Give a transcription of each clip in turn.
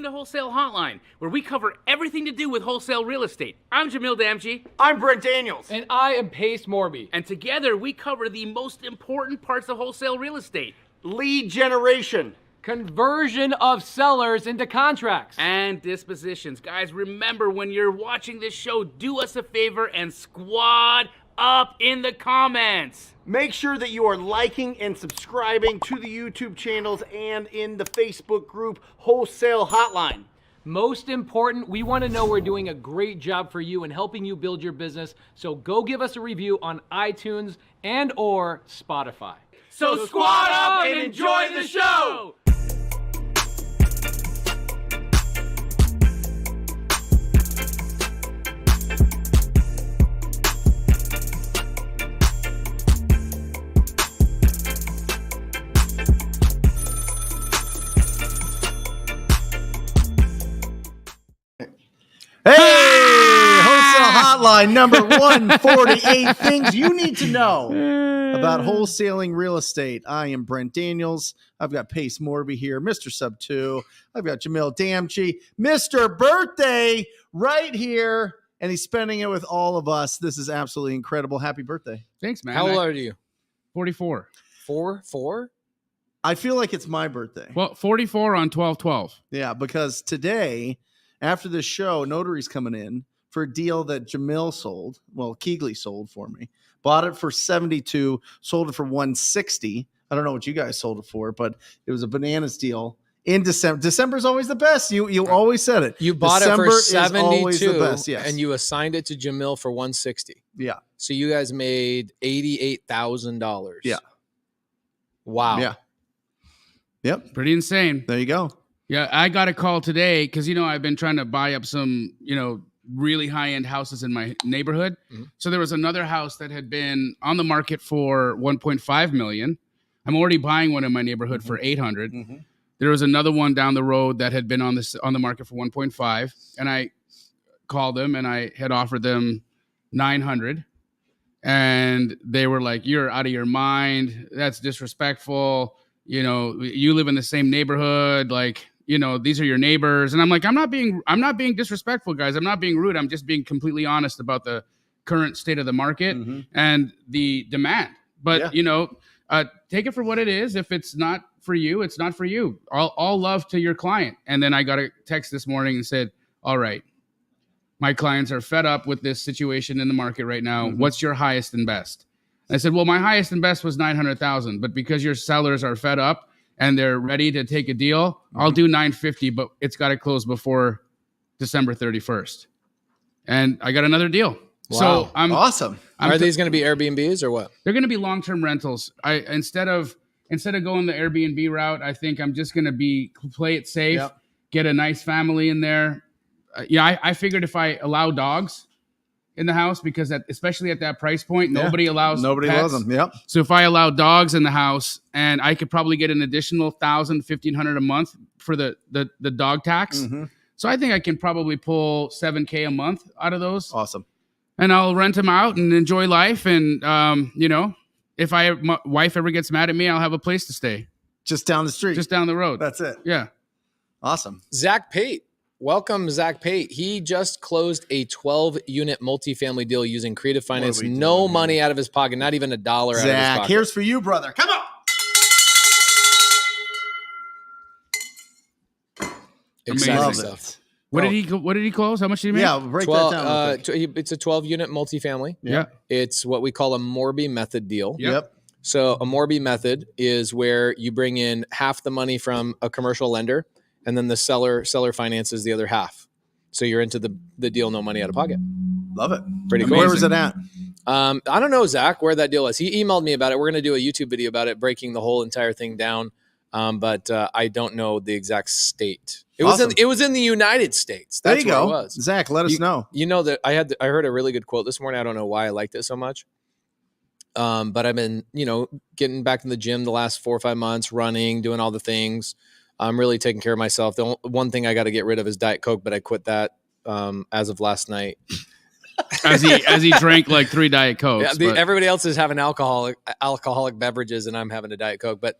to Wholesale Hotline, where we cover everything to do with wholesale real estate. I'm Jamil Damji. I'm Brent Daniels. And I am Pace Morby. And together we cover the most important parts of wholesale real estate. Lead generation. Conversion of sellers into contracts. And dispositions. Guys, remember when you're watching this show, do us a favor and squad up in the comments. Make sure that you are liking and subscribing to the YouTube channels and in the Facebook group Wholesale Hotline. Most important, we want to know we're doing a great job for you and helping you build your business. So go give us a review on iTunes and or Spotify. So squad up and enjoy the show. Hey, Wholesale Hotline number 148. Things you need to know about wholesaling real estate. I am Brent Daniels. I've got Pace Morby here, Mr. Sub 2. I've got Jamil Damji, Mr. Birthday right here, and he's spending it with all of us. This is absolutely incredible. Happy birthday. Thanks, man. How old are you? 44. 4? I feel like it's my birthday. Well, 44 on 12/12. Yeah, because today, after this show, Notary's coming in for a deal that Jamil sold. Well, Keegley sold for me. Bought it for 72, sold it for 160. I don't know what you guys sold it for, but it was a bananas deal in December. December's always the best. You always said it. You bought December it for is 72 always the best, yes. and you assigned it to Jamil for 160. Yeah. So you guys made $88,000. Yeah. Wow. Yeah. Yep. Pretty insane. There you go. Yeah, I got a call today because, I've been trying to buy up some, really high-end houses in my neighborhood. Mm-hmm. So there was another house that had been on the market for $1.5 million. I'm already buying one in my neighborhood for $800. Mm-hmm. There was another one down the road that had been on the market for $1.5, and I called them and I had offered them $900, and they were like, "You're out of your mind. That's disrespectful. You live in the same neighborhood. Like, these are your neighbors." And I'm like, I'm not being disrespectful, guys. I'm not being rude. I'm just being completely honest about the current state of the market and the demand. But, take it for what it is. If it's not for you, it's not for you. All love to your client. And then I got a text this morning and said, "All right, my clients are fed up with this situation in the market right now. What's your highest and best?" I said, "Well, my highest and best was 900,000, but because your sellers are fed up and they're ready to take a deal, I'll do 950, but it's got to close before December 31st." And I got another deal. Wow. So I'm awesome. Are these going to be Airbnbs or what? They're going to be long-term rentals. Instead of going the Airbnb route, I think I'm just going to play it safe, get a nice family in there. I figured if I allow dogs in the house, because especially at that price point, nobody allows pets. Them. Yep. So if I allow dogs in the house, and I could probably get an additional $1,000, $1,500 a month for the dog tax. So I think I can probably pull $7,000 a month out of those. Awesome. And I'll rent them out and enjoy life. And if my wife ever gets mad at me, I'll have a place to stay Just down the street. just down the road. That's it. Yeah. Awesome. Zach Pate. Welcome, Zach Pate. He just closed a 12-unit multifamily deal using Creative Finance. No money out of his pocket, not even $1 out of his pocket. Zach, here's for you, brother. Come on. Exciting Love stuff. it. What did he close? How much did he make? Yeah, break that down. Real quick. It's a 12-unit multifamily. Yeah. It's what we call a Morby method deal. Yep. So a Morby method is where you bring in half the money from a commercial lender, and then the seller finances the other half. So you're into the deal, no money out of pocket. Love it. Pretty cool. Where was it at? I don't know, Zach, where that deal is. He emailed me about it. We're going to do a YouTube video about it, breaking the whole entire thing down. But I don't know the exact state. It was in the United States. That's there you go. where it was. Zach, let us know. You know that I heard a really good quote this morning. I don't know why I liked it so much. But I've been, getting back in the gym the last 4 or 5 months, running, doing all the things. I'm really taking care of myself. The one thing I got to get rid of is Diet Coke, but I quit that as of last night. as he drank like 3 Diet Cokes. Yeah, everybody else is having alcoholic beverages, and I'm having a Diet Coke. But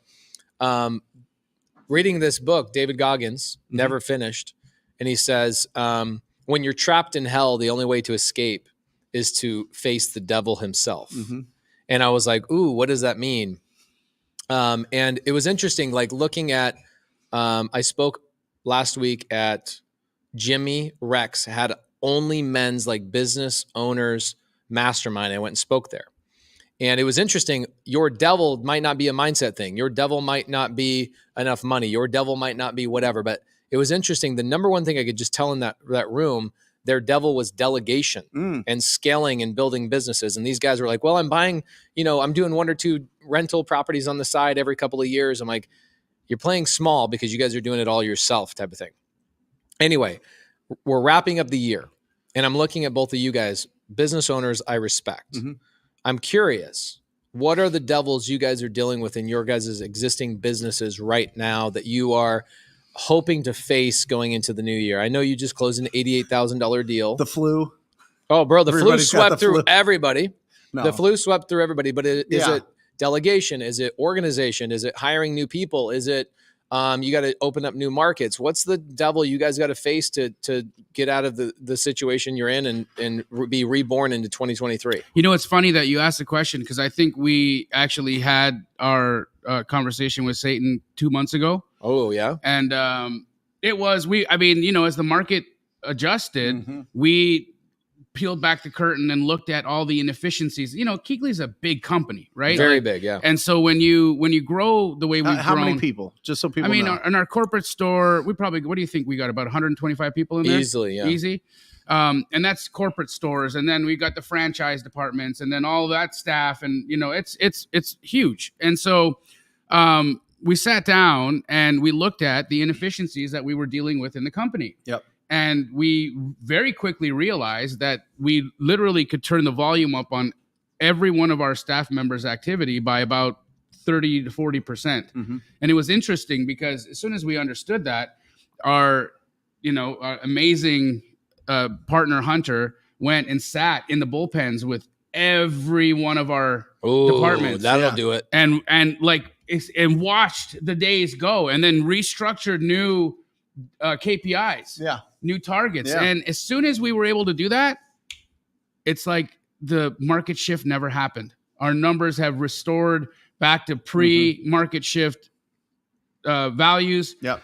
reading this book, David Goggins, never finished. And he says, when you're trapped in hell, the only way to escape is to face the devil himself. And I was like, ooh, what does that mean? And it was interesting, like looking at, I spoke last week at Jimmy Rex, had only men's like business owners mastermind. I went and spoke there. And it was interesting. Your devil might not be a mindset thing. Your devil might not be enough money. Your devil might not be whatever. But it was interesting. The number one thing I could just tell in that room, their devil was delegation and scaling and building businesses. And these guys were like, well, I'm buying, I'm doing 1 or 2 rental properties on the side every couple of years. I'm like, you're playing small because you guys are doing it all yourself type of thing. Anyway, we're wrapping up the year and I'm looking at both of you guys, business owners I respect. I'm curious, what are the devils you guys are dealing with in your guys' existing businesses right now that you are hoping to face going into the new year? I know you just closed an $88,000 deal. The flu. Oh, bro, the flu Everybody's got swept the through flu. everybody. No. The flu swept through everybody. But is Yeah. it delegation? Is it organization? Is it hiring new people? Is it you got to open up new markets? What's the devil you guys got to face to get out of the situation you're in and be reborn into 2023? It's funny that you asked the question because I think we actually had our conversation with Satan 2 months ago. Oh, yeah. And it was, as the market adjusted, we peeled back the curtain and looked at all the inefficiencies. Keekly's a big company, right? Very big, yeah. And so when you grow the way we've How grown, many people? Just so people know. in our corporate store, we probably, what do you think? We got about 125 people in there? Easily, yeah. Easy. And that's corporate stores. And then we got the franchise departments and then all that staff. And, it's huge. And so we sat down and we looked at the inefficiencies that we were dealing with in the company. Yep. And we very quickly realized that we literally could turn the volume up on every one of our staff members' activity by about 30 to 40%. And it was interesting because as soon as we understood that, our amazing partner Hunter went and sat in the bullpens with every one of our departments. That'll do it. And watched the days go and then restructured new KPIs. Yeah. New targets. Yeah. And as soon as we were able to do that, it's like the market shift never happened. Our numbers have restored back to pre-market shift values. Yep.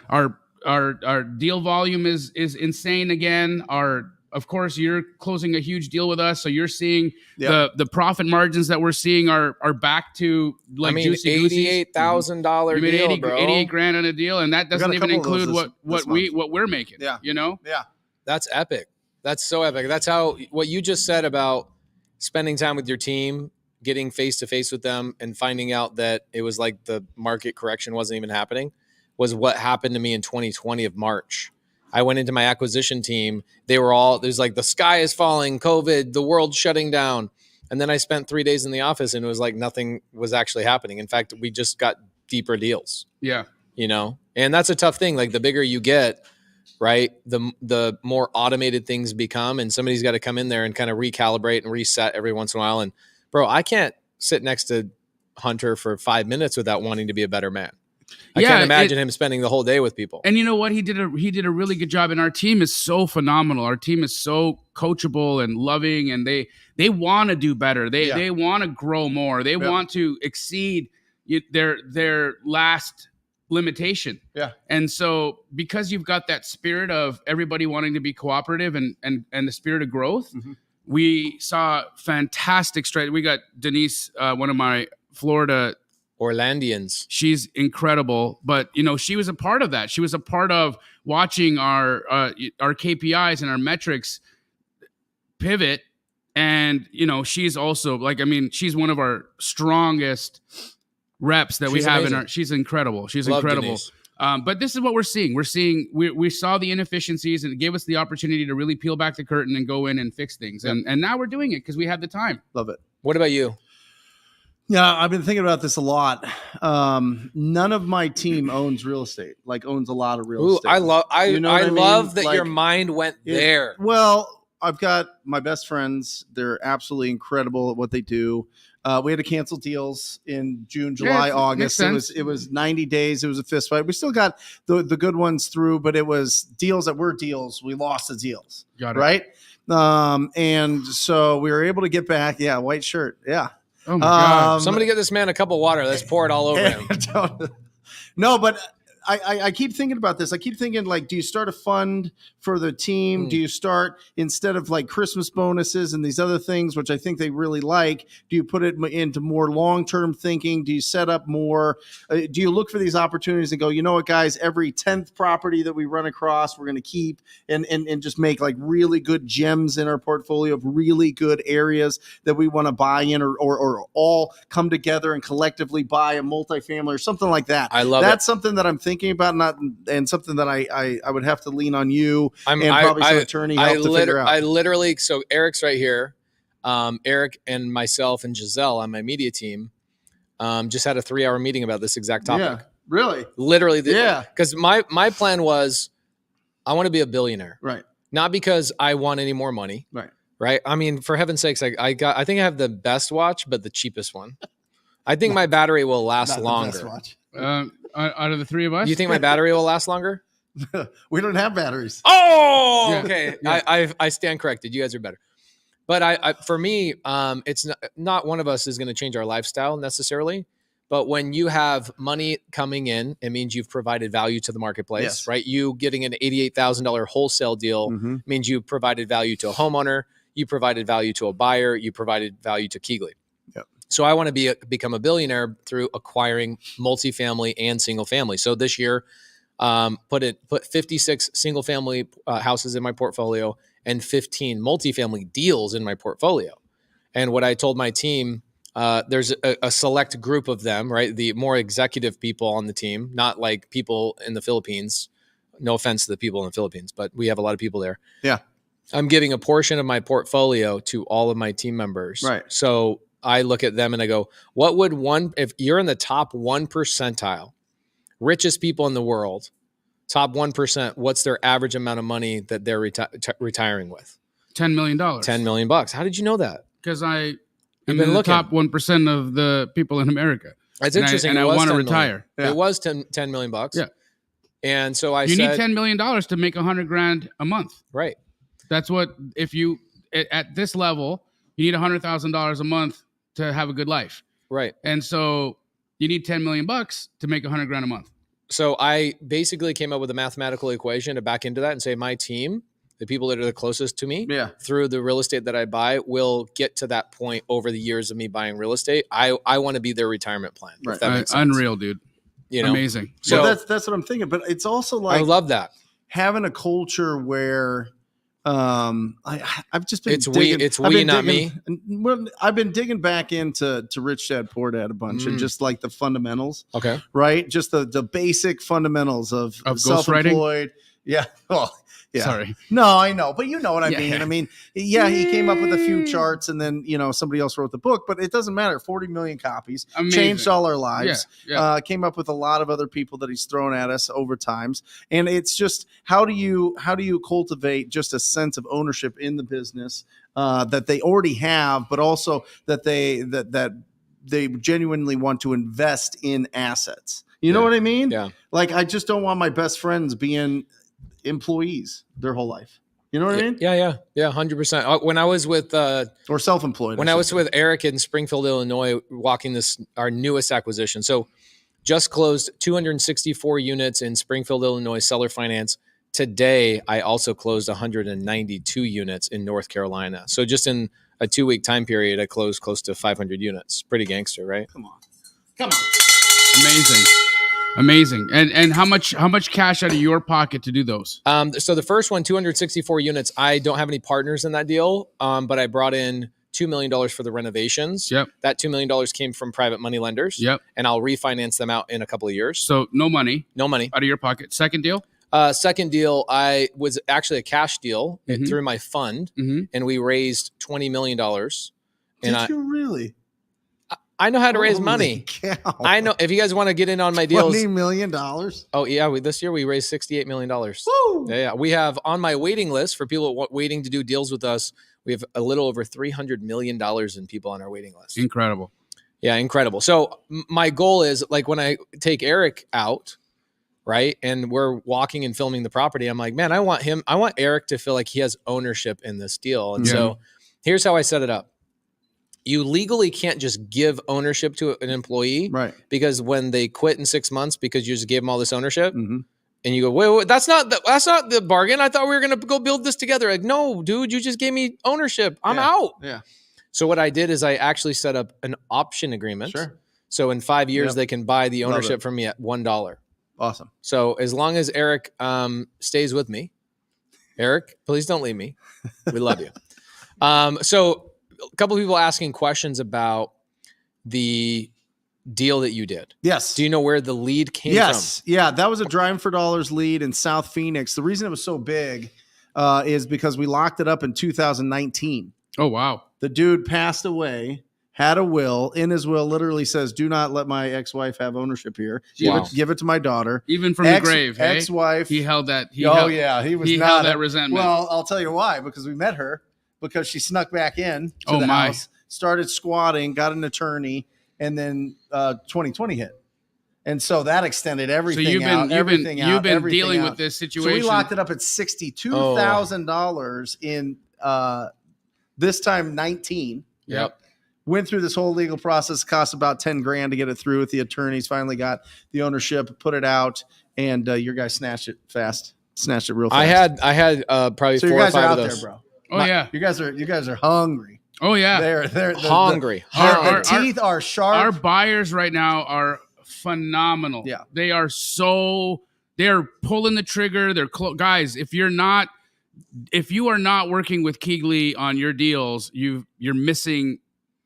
Our deal volume is insane again. Of course, you're closing a huge deal with us, so you're seeing the profit margins that we're seeing are back to like juicy $88,000 deal, bro. 88 grand on a deal, and that doesn't even include what we're making. Yeah. Yeah. That's epic. That's so epic. That's how what you just said about spending time with your team, getting face to face with them, and finding out that it was like the market correction wasn't even happening was what happened to me in 2020 of March. I went into my acquisition team. They were all, there's like the sky is falling, COVID, the world's shutting down. And then I spent 3 days in the office and it was like nothing was actually happening. In fact, we just got deeper deals. Yeah. And that's a tough thing. Like the bigger you get, right, the more automated things become, and somebody's got to come in there and kind of recalibrate and reset every once in a while. And bro, I can't sit next to Hunter for 5 minutes without wanting to be a better man. I can't imagine him spending the whole day with people. And you know what? He did a really good job. And our team is so phenomenal. Our team is so coachable and loving, and they want to do better. They want to grow more. They want to exceed their last limitation. Yeah. And so because you've got that spirit of everybody wanting to be cooperative and the spirit of growth, we saw fantastic stride. We got Denise, one of my Florida Orlandians. She's incredible, but she was a part of that. She was a part of watching our KPIs and our metrics pivot. And she's also she's one of our strongest reps that we have amazing. She's incredible. She's Love incredible. But this is what we're seeing. We saw the inefficiencies, and it gave us the opportunity to really peel back the curtain and go in and fix things. Yep. And now we're doing it because we have the time. Love it. What about you? Yeah, I've been thinking about this a lot. None of my team owns real estate, owns a lot of real estate. I love that your mind went there. Well, I've got my best friends. They're absolutely incredible at what they do. We had to cancel deals in June, July, August. It was 90 days. It was a fist fight. We still got the good ones through, but it was deals that were deals. We lost the deals. Got it. Right. And so we were able to get back. Yeah. White shirt. Yeah. Oh my God. Somebody get this man a cup of water. Let's pour it all over him. No, but I keep thinking about this. I keep thinking, like, do you start a fund for the team? Do you start, instead of like Christmas bonuses and these other things, which I think they really like, do you put it into more long-term thinking? Do you set up more? Do you look for these opportunities and go, you know what, guys, every 10th property that we run across, we're going to keep and just make like really good gems in our portfolio of really good areas that we want to buy in, or all come together and collectively buy a multifamily or something like that. I love That's something that I'm thinking about, and something that I would have to lean on you and probably some attorney help to figure out. I literally, so Eric's right here. Eric and myself and Giselle on my media team just had a 3-hour meeting about this exact topic. Yeah, really? Literally. Yeah. Because my plan was, I want to be a billionaire. Right. Not because I want any more money. Right. Right. I mean, for heaven's sakes, I think I have the best watch, but the cheapest one. I think my battery will last longer. Out of the three of us, You think my battery will last longer? We don't have batteries. Oh, Yeah. okay. Yeah. I stand corrected. You guys are better. But for me, it's not one of us is going to change our lifestyle necessarily. But when you have money coming in, it means you've provided value to the marketplace, Yes. right? You getting an $88,000 wholesale deal means you provided value to a homeowner, you provided value to a buyer, you provided value to Keegley. Yep. So I want to become a billionaire through acquiring multifamily and single family. So this year, put 56 single family houses in my portfolio and 15 multifamily deals in my portfolio. And what I told my team, there's a select group of them, right? The more executive people on the team, not like people in the Philippines. No offense to the people in the Philippines, but we have a lot of people there. Yeah. I'm giving a portion of my portfolio to all of my team members. Right. So I look at them and I go, what would if you're in the top 1 percentile, richest people in the world, top 1%, what's their average amount of money that they're retiring with? $10 million. $10 million. How did you know that? Because I am been in the looking. top 1% of the people in America. That's And interesting. and I It was want to 10 million. retire. Yeah. It was $10 million. Yeah. And so I You said, need $10 million to make $100,000 a month. right. That's what, if you, at this level, you need $100,000 a month to have a good life. Right. And so you need 10 million bucks to make $100,000 a month. So I basically came up with a mathematical equation to back into that and say my team, the people that are the closest to me, Yeah. through the real estate that I buy, will get to that point over the years of me buying real estate. I want to be their retirement plan. Right. If that makes sense. Unreal, dude. You know? Amazing. So So that's what I'm thinking. But it's also I like love that. having a culture where I've just been It's digging, we, not me. Well, I've been digging back into Rich Dad Poor Dad a bunch and just like the fundamentals, Okay. right? Just the basic fundamentals of ghostwriting? self-employed. Yeah. Well, yeah. Sorry. No, I know, but you know what I Yeah. mean. I mean, yeah, he came up with a few charts and then, somebody else wrote the book, but it doesn't matter. 40 million copies, Amazing. changed all our lives. Yeah. Came up with a lot of other people that he's thrown at us over times. And it's just, how do you cultivate just a sense of ownership in the business that they already have, but also that they genuinely want to invest in assets. You know what I mean? Yeah. Like, I just don't want my best friends being our their whole life. You know what I mean? Yeah. 100%. When I was with Or self-employed. when I was with Eric in Springfield, Illinois, walking our newest acquisition. So just closed 264 units in Springfield, Illinois, seller finance. Today, I also closed 192 units in North Carolina. So just in a 2-week time period, I closed close to 500 units. Pretty gangster, right? Come on. Amazing. And how much cash out of your pocket to do those? So the first one, 264 units. I don't have any partners in that deal, but I brought in $2 million for the renovations. Yep. That $2 million came from private money lenders. Yep. And I'll refinance them out in a couple of years. So no money No money. out of your pocket. Second deal? Second deal, I was actually a cash deal Mhm. through my fund, Mm-hmm. and we raised $20 million. And Did you really? I know how to raise Holy money. cow. I know. If you guys want to get in on my deals, $20 million. oh yeah, this year we raised $68 million. Woo! Yeah, we have on my waiting list for people waiting to do deals with us. We have a little over $300 million in people on our waiting list. Incredible. Yeah, incredible. So my goal is like when I take Eric out, right, and we're walking and filming the property, I'm like, man, I want Eric to feel like he has ownership in this deal. And so here's how I set it up. You legally can't just give ownership to an employee, Right? because when they quit in 6 months because you just gave them all this ownership, Mm-hmm. and you go, wait, that's not the bargain. I thought we were gonna go build this together. Like, no, dude, you just gave me ownership. I'm out. Yeah. So what I did is I actually set up an option agreement. Sure. So in 5 years they can buy the Love ownership it. from me at $1. Awesome. So as long as Eric stays with me, Eric, please don't leave me. We love you. So a couple of people asking questions about the deal that you did. Yes. Do you know where the lead came Yes. Yeah. That was a Driving for Dollars lead in South Phoenix. The reason it was so big is because we locked it up in 2019. Oh, wow. The dude passed away, had a will. In his will literally says, do not let my ex-wife have ownership here. Wow. Give it to my daughter. Even from the grave, hey? Ex-wife. He held that. He Oh, held, yeah. He was he not held that resentment. Well, I'll tell you why. Because we met her. Because she snuck back in to Oh, the my. house, started squatting, got an attorney, and then 2020 hit. And so that extended everything so you've out. been dealing with this So situation. we locked it up at $62,000 in this time 19. Yep. Went through this whole legal process. Cost about 10 grand to get it through with the attorneys. Finally got the ownership, put it out, and your guy snatched it real fast. I had probably So 4 you or guys 5 are of out those. there, bro. Oh, yeah. You guys are hungry. Oh, yeah. They're Hungry. The teeth are sharp. Our buyers right now are phenomenal. Yeah. They are they're pulling the trigger. Guys, if you are not working with Keegley on your deals, you're missing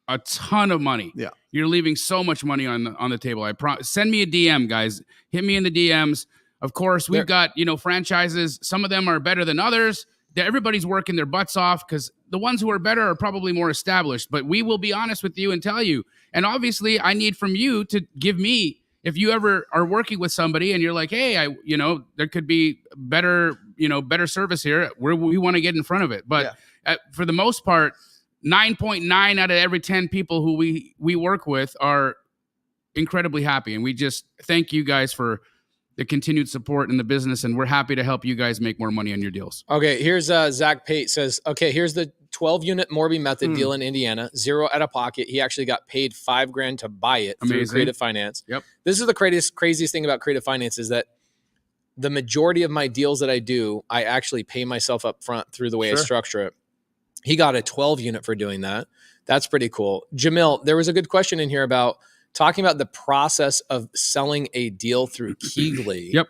a ton of money. Yeah. You're leaving so much money on the table. Send me a DM, guys. Hit me in the DMs. Of course, we've got, franchises. Some of them are better than others. Everybody's working their butts off because the ones who are better are probably more established. But we will be honest with you and tell you. And obviously, I need from you to give me, if you ever are working with somebody and you're like, hey, there could be better service here. We want to get in front of it. But for the most part, 9.9 out of every 10 people who we work with are incredibly happy. And we just thank you guys for the continued support in the business, and we're happy to help you guys make more money on your deals. Okay, here's Zach Pate says, okay, here's the 12-unit Morby Method deal in Indiana, 0 out of pocket. He actually got paid $5 grand to buy it through Creative Finance. Yep. This is the craziest thing about Creative Finance is that the majority of my deals that I do, I actually pay myself up front through the way I structure it. He got a 12-unit for doing that. That's pretty cool. Jamil, there was a good question in here about talking about the process of selling a deal through Keegley. Yep.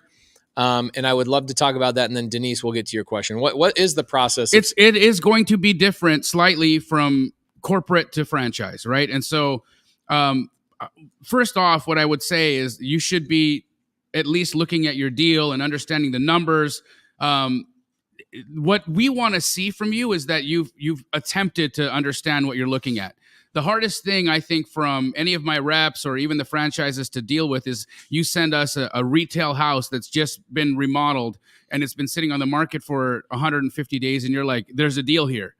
And I would love to talk about that. And then Denise, we'll get to your question. What is the process? It is going to be different slightly from corporate to franchise, right? And so first off, what I would say is you should be at least looking at your deal and understanding the numbers. What we want to see from you is that you've attempted to understand what you're looking at. The hardest thing, I think, from any of my reps or even the franchises to deal with is you send us a retail house that's just been remodeled and it's been sitting on the market for 150 days and you're like, there's a deal here.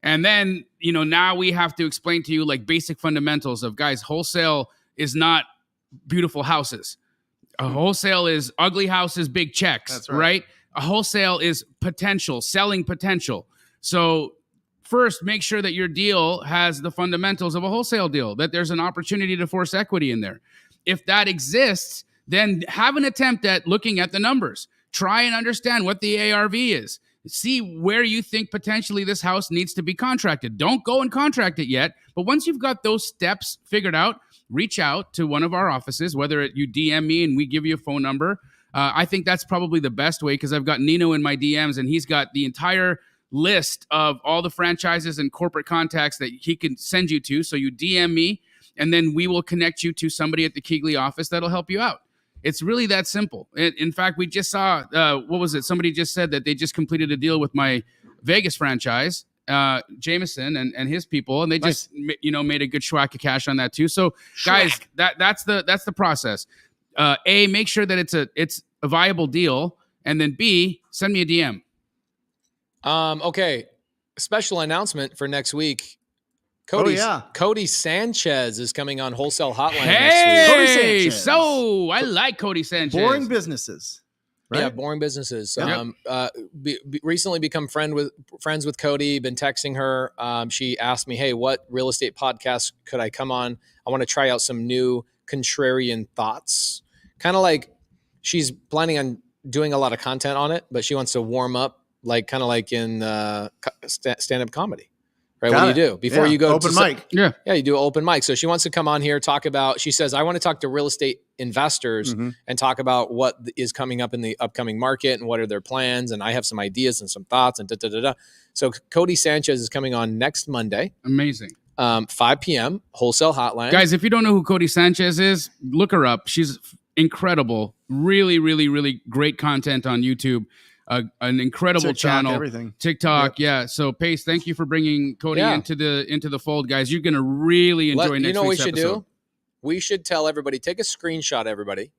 And then, now we have to explain to you like basic fundamentals of, guys, wholesale is not beautiful houses. A wholesale is ugly houses, big checks. That's right? A wholesale is potential, selling potential. So first, make sure that your deal has the fundamentals of a wholesale deal, that there's an opportunity to force equity in there. If that exists, then have an attempt at looking at the numbers. Try and understand what the ARV is. See where you think potentially this house needs to be contracted. Don't go and contract it yet. But once you've got those steps figured out, reach out to one of our offices, whether you DM me and we give you a phone number. I think that's probably the best way because I've got Nino in my DMs and he's got the entire list of all the franchises and corporate contacts that he can send you to. So you DM me and then we will connect you to somebody at the Keegley office that'll help you out. It's really that simple. In fact, we just saw, Somebody just said that they just completed a deal with my Vegas franchise Jameson and his people, and they just made a good schwack of cash on that too. So guys, that's the process. A, make sure that it's a viable deal, and then B, send me a DM. Okay. Special announcement for next week. Cody Sanchez is coming on Wholesale Hotline next week. Cody Sanchez. So I like Cody Sanchez. Boring businesses. Right? Yeah, boring businesses. Yep. Recently become friends with Cody. Been texting her. She asked me, "Hey, what real estate podcast could I come on? I want to try out some new contrarian thoughts." Kind of like she's planning on doing a lot of content on it, but she wants to warm up, kind of like in stand-up comedy. Right? What do you do before you go open mic? Yeah, you do an open mic. So she wants to come on here, talk about. She says, "I want to talk to real estate investors and talk about what is coming up in the upcoming market and what are their plans. And I have some ideas and some thoughts and da da da da." So Cody Sanchez is coming on next Monday. Amazing. 5 p.m. Wholesale Hotline. Guys, if you don't know who Cody Sanchez is, look her up. She's incredible. Really, really, really great content on YouTube. An incredible TikTok, channel, everything. TikTok, yeah. So Pace, thank you for bringing Cody into the fold, guys. You're gonna really enjoy next week's episode. You know what we should do? We should tell everybody, take a screenshot, everybody,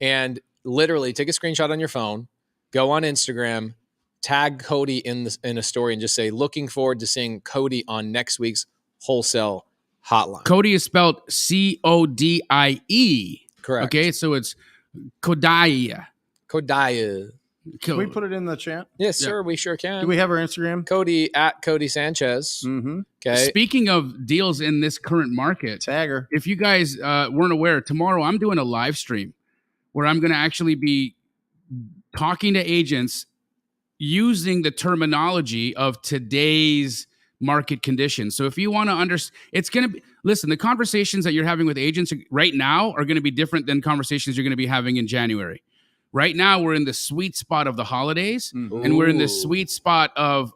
and literally take a screenshot on your phone, go on Instagram, tag Cody in a story, and just say, "Looking forward to seeing Cody on next week's Wholesale Hotline." Cody is spelled Codie. Correct. Okay, so it's Kodaya. Can we put it in the chat? Yes, sir. We sure can. Do we have our Instagram? Cody at Cody Sanchez. Okay. Speaking of deals in this current market, tag her. If you guys weren't aware, tomorrow I'm doing a live stream where I'm going to actually be talking to agents using the terminology of today's market conditions. So if you want to understand, it's going to be, listen, the conversations that you're having with agents right now are going to be different than conversations you're going to be having in January. Right now, we're in the sweet spot of the holidays, and we're in the sweet spot of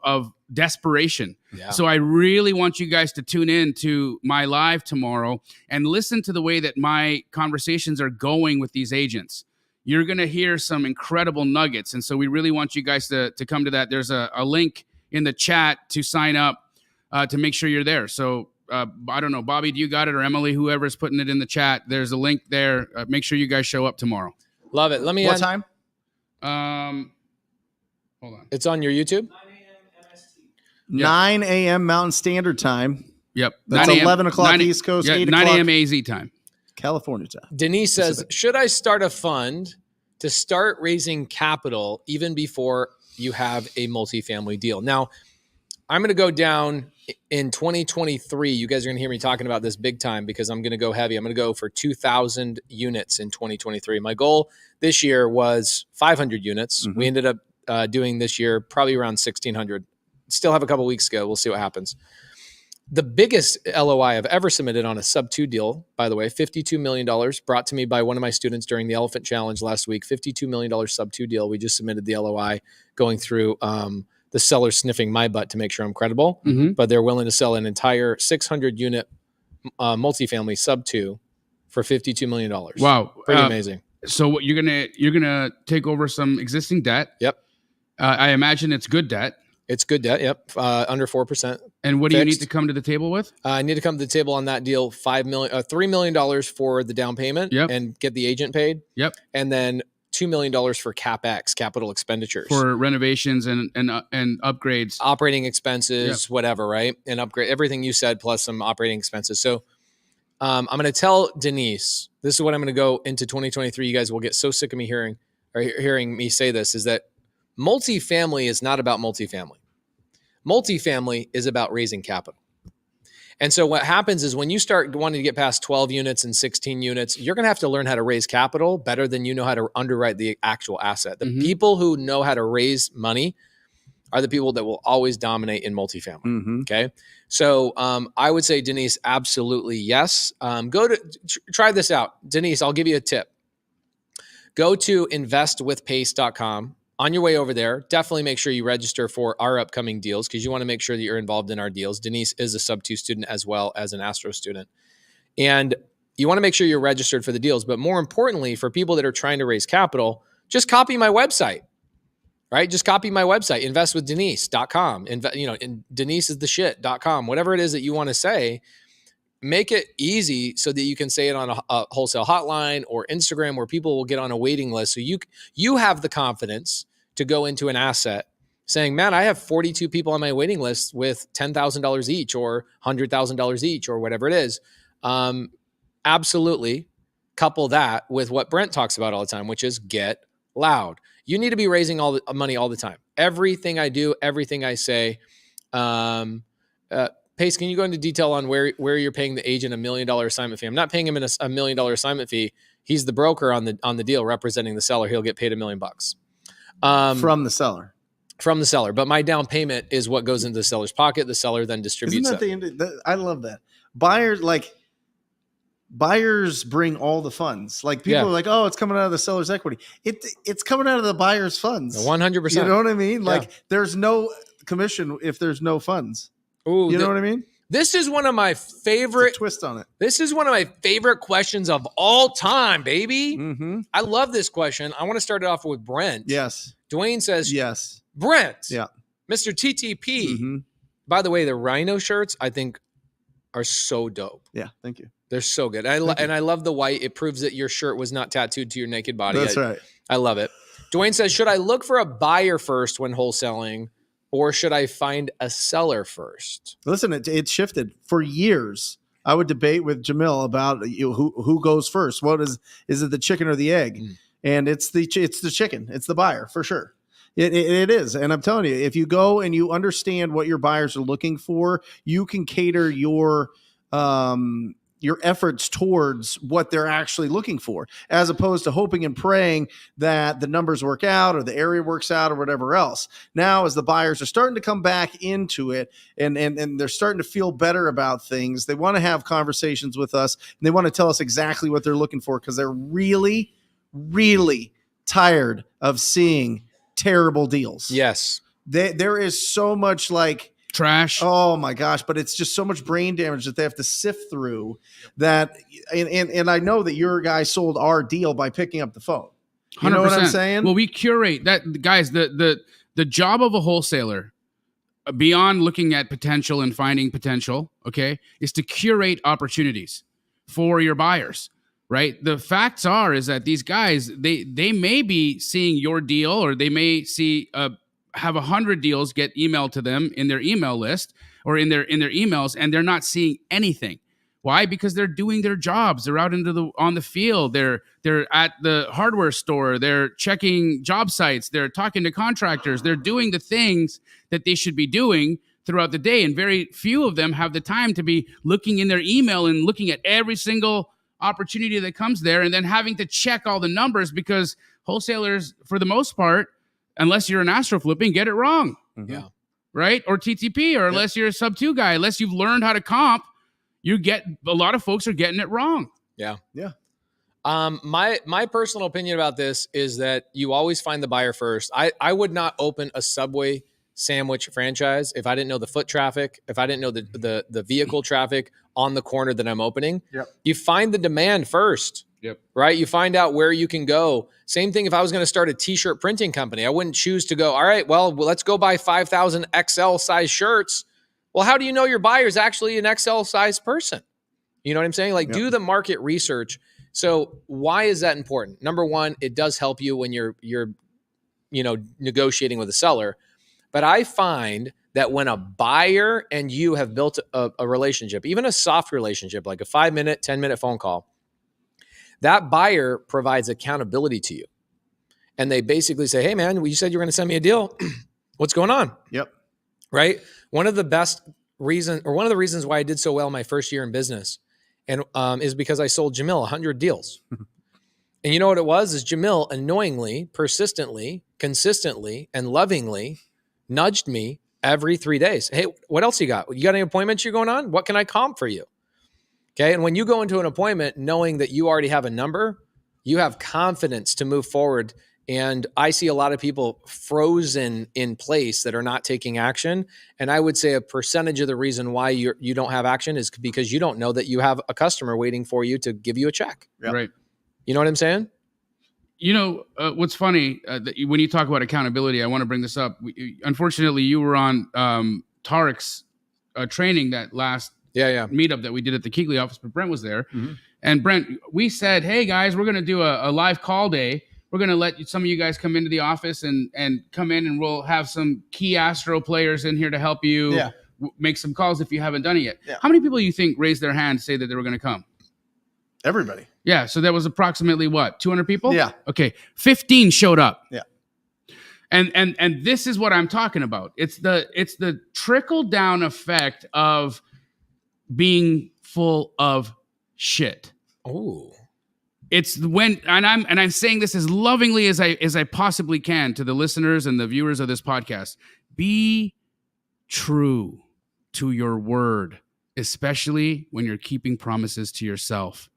desperation. Yeah. So I really want you guys to tune in to my live tomorrow and listen to the way that my conversations are going with these agents. You're going to hear some incredible nuggets, and so we really want you guys to come to that. There's a link in the chat to sign up to make sure you're there. So I don't know, Bobby, do you got it, or Emily, whoever's putting it in the chat? There's a link there. Make sure you guys show up tomorrow. Love it. Let me. What time? Hold on. It's on your YouTube. 9 a.m. MST. 9 a.m. Mountain Standard Time. Yep. That's 11 o'clock East Coast. 8 9 o'clock a.m. AZ time. California time. Denise says, "Should I start a fund to start raising capital even before you have a multifamily deal?" Now, I'm going to go down in 2023. You guys are going to hear me talking about this big time because I'm going to go heavy. I'm going to go for 2,000 units in 2023. My goal this year was 500 units. We ended up doing this year probably around 1,600. Still have a couple weeks to go. We'll see what happens. The biggest LOI I've ever submitted on a sub-2 deal, by the way, $52 million, brought to me by one of my students during the Elephant Challenge last week. $52 million sub-2 deal. We just submitted the LOI going through the seller sniffing my butt to make sure I'm credible, but they're willing to sell an entire 600 unit multifamily sub-2 for $52 million. Wow. Pretty amazing. So what you're gonna take over some existing debt. Yep. I imagine it's good debt. It's good debt. Yep. Under 4%. And what do you need to come to the table with? I need to come to the table on that deal. $3 million for the down payment and get the agent paid. Yep. And then $2 million for CapEx, capital expenditures, for renovations and upgrades, operating expenses, whatever, right? And upgrade everything you said plus some operating expenses. So I'm going to tell Denise, this is what I'm going to go into 2023. You guys will get so sick of me hearing me say this, is that multifamily is not about multifamily. Multifamily is about raising capital. And so what happens is when you start wanting to get past 12 units and 16 units, you're going to have to learn how to raise capital better than you know how to underwrite the actual asset. The people who know how to raise money are the people that will always dominate in multifamily. Okay. So I would say, Denise, absolutely yes. Try this out. Denise, I'll give you a tip. Go to investwithpace.com. On your way over there, definitely make sure you register for our upcoming deals because you want to make sure that you're involved in our deals. Denise is a sub-2 student as well as an Astro student. And you want to make sure you're registered for the deals. But more importantly, for people that are trying to raise capital, just copy my website. right? Just copy my website, investwithdenise.com. And Denise is the shit.com, whatever it is that you want to say. Make it easy so that you can say it on a wholesale hotline or Instagram where people will get on a waiting list. So you have the confidence to go into an asset saying, man, I have 42 people on my waiting list with $10,000 each or $100,000 each or whatever it is. Absolutely couple that with what Brent talks about all the time, which is get loud. You need to be raising all the money all the time. Everything I do, everything I say, Pace, can you go into detail on where you're paying the agent $1 million assignment fee? I'm not paying him $1 million assignment fee. He's the broker on the deal representing the seller. He'll get paid $1 million from the seller. From the seller, but my down payment is what goes into the seller's pocket. The seller then distributes Isn't that I love that. Buyers bring all the funds. Like people are like, oh, it's coming out of the seller's equity. It's coming out of the buyer's funds. 100%. You know what I mean? Like there's no commission if there's no funds. Ooh, you know what I mean? This is one of my favorite twist on it. This is one of my favorite questions of all time, baby. Mm-hmm. I love this question. I want to start it off with Brent. Yes. Dwayne says, yes. Brent. Yeah. Mr. TTP. Mm-hmm. By the way, the Rhino shirts, I think, are so dope. Yeah. Thank you. They're so good. I love the white. It proves that your shirt was not tattooed to your naked body. That's right. I love it. Dwayne says, should I look for a buyer first when wholesaling, or should I find a seller first? Listen, it shifted for years. I would debate with Jamil about who goes first. What is it the chicken or the egg? And it's the chicken. It's the buyer for sure. It is. And I'm telling you, if you go and you understand what your buyers are looking for, you can cater your efforts towards what they're actually looking for, as opposed to hoping and praying that the numbers work out or the area works out or whatever else. Now, as the buyers are starting to come back into it and they're starting to feel better about things, they want to have conversations with us and they want to tell us exactly what they're looking for because they're really, really tired of seeing terrible deals. Yes. There is so much like trash. Oh my gosh. But it's just so much brain damage that they have to sift through that. And I know that your guy sold our deal by picking up the phone. You 100%. Know what I'm saying? Well, we curate that, guys. The job of a wholesaler, beyond looking at potential and finding potential, okay, is to curate opportunities for your buyers. Right. The facts is that these guys, they may be seeing your deal, or they may see have 100 deals get emailed to them in their email list or in their emails, and they're not seeing anything. Why? Because they're doing their jobs. They're out on the field. They're at the hardware store. They're checking job sites. They're talking to contractors. They're doing the things that they should be doing throughout the day. And very few of them have the time to be looking in their email and looking at every single opportunity that comes there and then having to check all the numbers, because wholesalers, for the most part, unless you're an astro flipping, get it wrong. Mm-hmm. Yeah. Right? Or TTP, or unless you're a sub 2 guy, unless you've learned how to comp, a lot of folks are getting it wrong. Yeah. Yeah. My personal opinion about this is that you always find the buyer first. I would not open a Subway sandwich franchise if I didn't know the foot traffic, if I didn't know the vehicle traffic on the corner that I'm opening. Yep. You find the demand first. Yep. Right? You find out where you can go. Same thing if I was going to start a t-shirt printing company. I wouldn't choose to go, all right, well, let's go buy 5,000 XL size shirts. Well, how do you know your buyer is actually an XL size person? You know what I'm saying? Like, do the market research. So why is that important? Number one, it does help you when you're negotiating with a seller. But I find that when a buyer and you have built a relationship, even a soft relationship, like a 5-minute, 10-minute phone call, that buyer provides accountability to you. And they basically say, hey, man, you said you were going to send me a deal. What's going on? Yep. Right? One of the reasons why I did so well my first year in business and is because I sold Jamil 100 deals. And you know what it was? Is Jamil annoyingly, persistently, consistently, and lovingly nudged me every 3 days. Hey, what else you got? You got any appointments you're going on? What can I comp for you? Okay. And when you go into an appointment knowing that you already have a number, you have confidence to move forward. And I see a lot of people frozen in place that are not taking action. And I would say a percentage of the reason why you don't have action is because you don't know that you have a customer waiting for you to give you a check. Yep. Right. You know what I'm saying? What's funny when you talk about accountability, I want to bring this up. Unfortunately, you were on Tarek's training that last meetup that we did at the Keegley office, but Brent was there. Mm-hmm. And Brent, we said, hey guys, we're going to do a live call day. We're going to let some of you guys come into the office and come in, and we'll have some key Astro players in here to help you make some calls if you haven't done it yet. Yeah. How many people you think raised their hand, say that they were going to come? Everybody. Yeah. So that was approximately what, 200 people? Yeah. Okay. 15 showed up. Yeah. And this is what I'm talking about. It's the trickle down effect of being full of shit. Oh. It's when, and I'm saying this as lovingly as I possibly can to the listeners and the viewers of this podcast. Be true to your word, especially when you're keeping promises to yourself.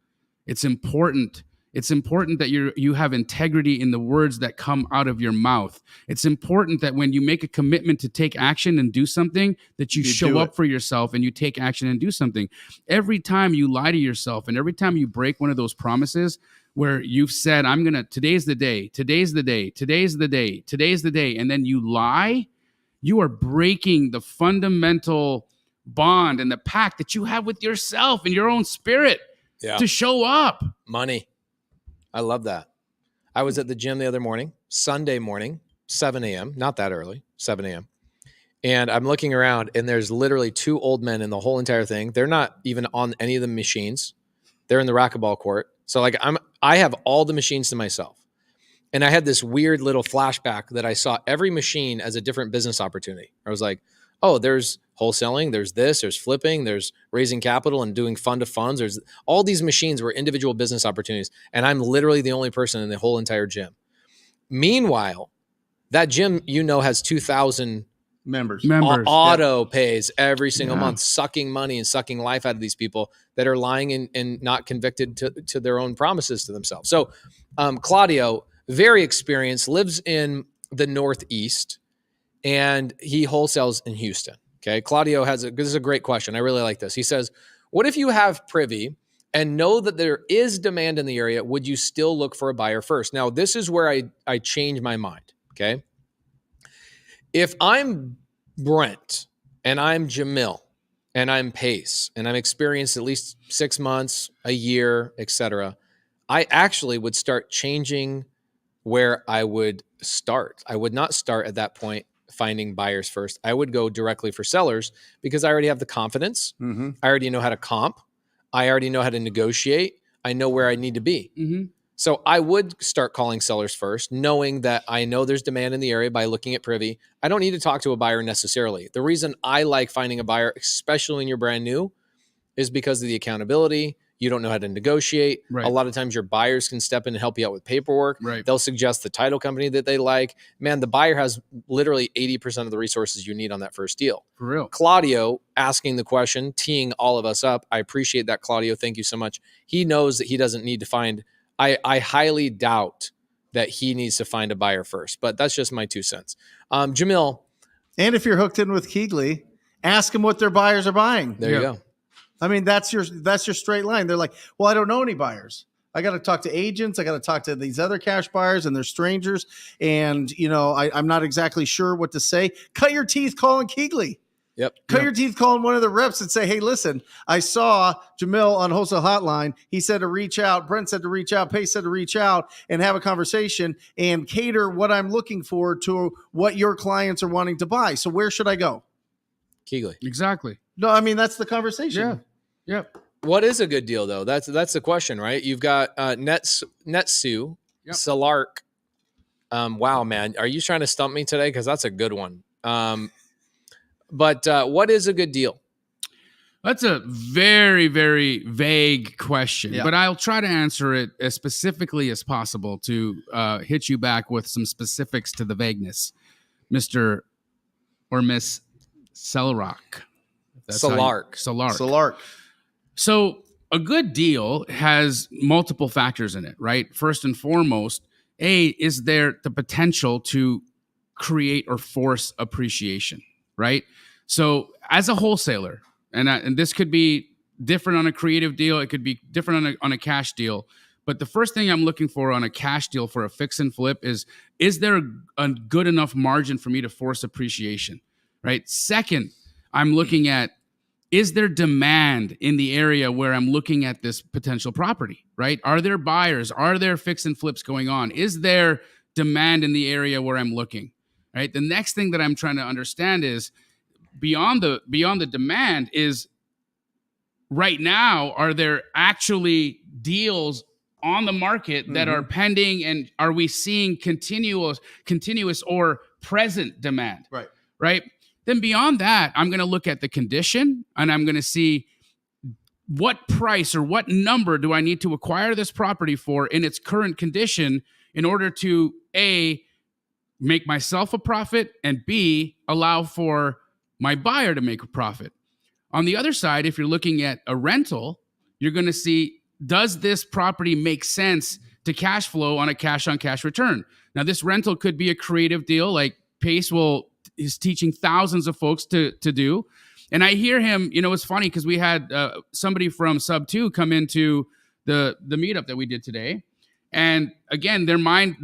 It's important. It's important that you have integrity in the words that come out of your mouth. It's important that when you make a commitment to take action and do something, that you show up for yourself and you take action and do something. Every time you lie to yourself and every time you break one of those promises where you've said, today's the day, and then you lie, you are breaking the fundamental bond and the pact that you have with yourself and your own spirit to show up. Money. I love that. I was at the gym the other morning, Sunday morning, 7 a.m., not that early, 7 a.m. And I'm looking around and there's literally 2 old men in the whole entire thing. They're not even on any of the machines. They're in the racquetball court. So like I have all the machines to myself. And I had this weird little flashback that I saw every machine as a different business opportunity. I was like, oh, there's wholesaling, there's this, there's flipping, there's raising capital and doing fund of funds. There's all these machines were individual business opportunities. And I'm literally the only person in the whole entire gym. Meanwhile, that gym, has 2,000 members. Auto pays every single month, sucking money and sucking life out of these people that are lying and not convicted to their own promises to themselves. So Claudio, very experienced, lives in the Northeast, and he wholesales in Houston. Okay. Claudio this is a great question. I really like this. He says, what if you have privy and know that there is demand in the area? Would you still look for a buyer first? Now, this is where I change my mind. Okay. If I'm Brent and I'm Jamil and I'm Pace and I'm experienced at least 6 months, a year, etc., I actually would start changing where I would start. I would not start at that point finding buyers first. I would go directly for sellers because I already have the confidence. Mm-hmm. I already know how to comp. I already know how to negotiate. I know where I need to be. Mm-hmm. So I would start calling sellers first, knowing that I know there's demand in the area by looking at privy. I don't need to talk to a buyer necessarily. The reason I like finding a buyer, especially when you're brand new, is because of the accountability. You don't know how to negotiate. Right. A lot of times your buyers can step in and help you out with paperwork. Right. They'll suggest the title company that they like. Man, the buyer has literally 80% of the resources you need on that first deal. For real. Claudio asking the question, teeing all of us up. I appreciate that, Claudio. Thank you so much. He knows that he doesn't need to find, I highly doubt that he needs to find a buyer first, but that's just my 2 cents. Jamil. And if you're hooked in with Keegley, ask them what their buyers are buying. There you go. I mean, that's your straight line. They're like, well, I don't know any buyers. I got to talk to agents. I got to talk to these other cash buyers and they're strangers. And, I'm not exactly sure what to say. Cut your teeth calling Keegley. Yep. Cut your teeth calling one of the reps and say, hey, listen, I saw Jamil on Wholesale Hotline. He said to reach out. Brent said to reach out. Pace said to reach out and have a conversation and cater what I'm looking for to what your clients are wanting to buy. So where should I go? Keegley. Exactly. No, I mean, that's the conversation. Yeah. Yep. What is a good deal though? That's the question, right? You've got Netsu, yep. Salark. Wow, man, are you trying to stump me today? Because that's a good one. But what is a good deal? That's a very, very vague question, but I'll try to answer it as specifically as possible to hit you back with some specifics to the vagueness, Mr. or Miss Salark. Salark. So a good deal has multiple factors in it, right? First and foremost, is there the potential to create or force appreciation, right? So as a wholesaler, and this could be different on a creative deal, it could be different on a cash deal, But the first thing I'm looking for on a cash deal for a fix and flip is there a good enough margin for me to force appreciation, right? Second, I'm looking at, is there demand in the area where I'm looking at this potential property, right? Are there buyers? Are there fix and flips going on? Is there demand in the area where I'm looking, right? The next thing that I'm trying to understand is beyond the demand is right now, are there actually deals on the market that are pending, and are we seeing continuous or present demand? Right. Then beyond that, I'm going to look at the condition, and I'm going to see what price or what number do I need to acquire this property for in its current condition in order to A, make myself a profit, and B, allow for my buyer to make a profit. On the other side, if you're looking at a rental, you're going to see, does this property make sense to cash flow on a cash-on-cash return? Now, this rental could be a creative deal like Pace is teaching thousands of folks to do. And I hear him, it's funny because we had somebody from Sub 2 come into the meetup that we did today. And again, their mind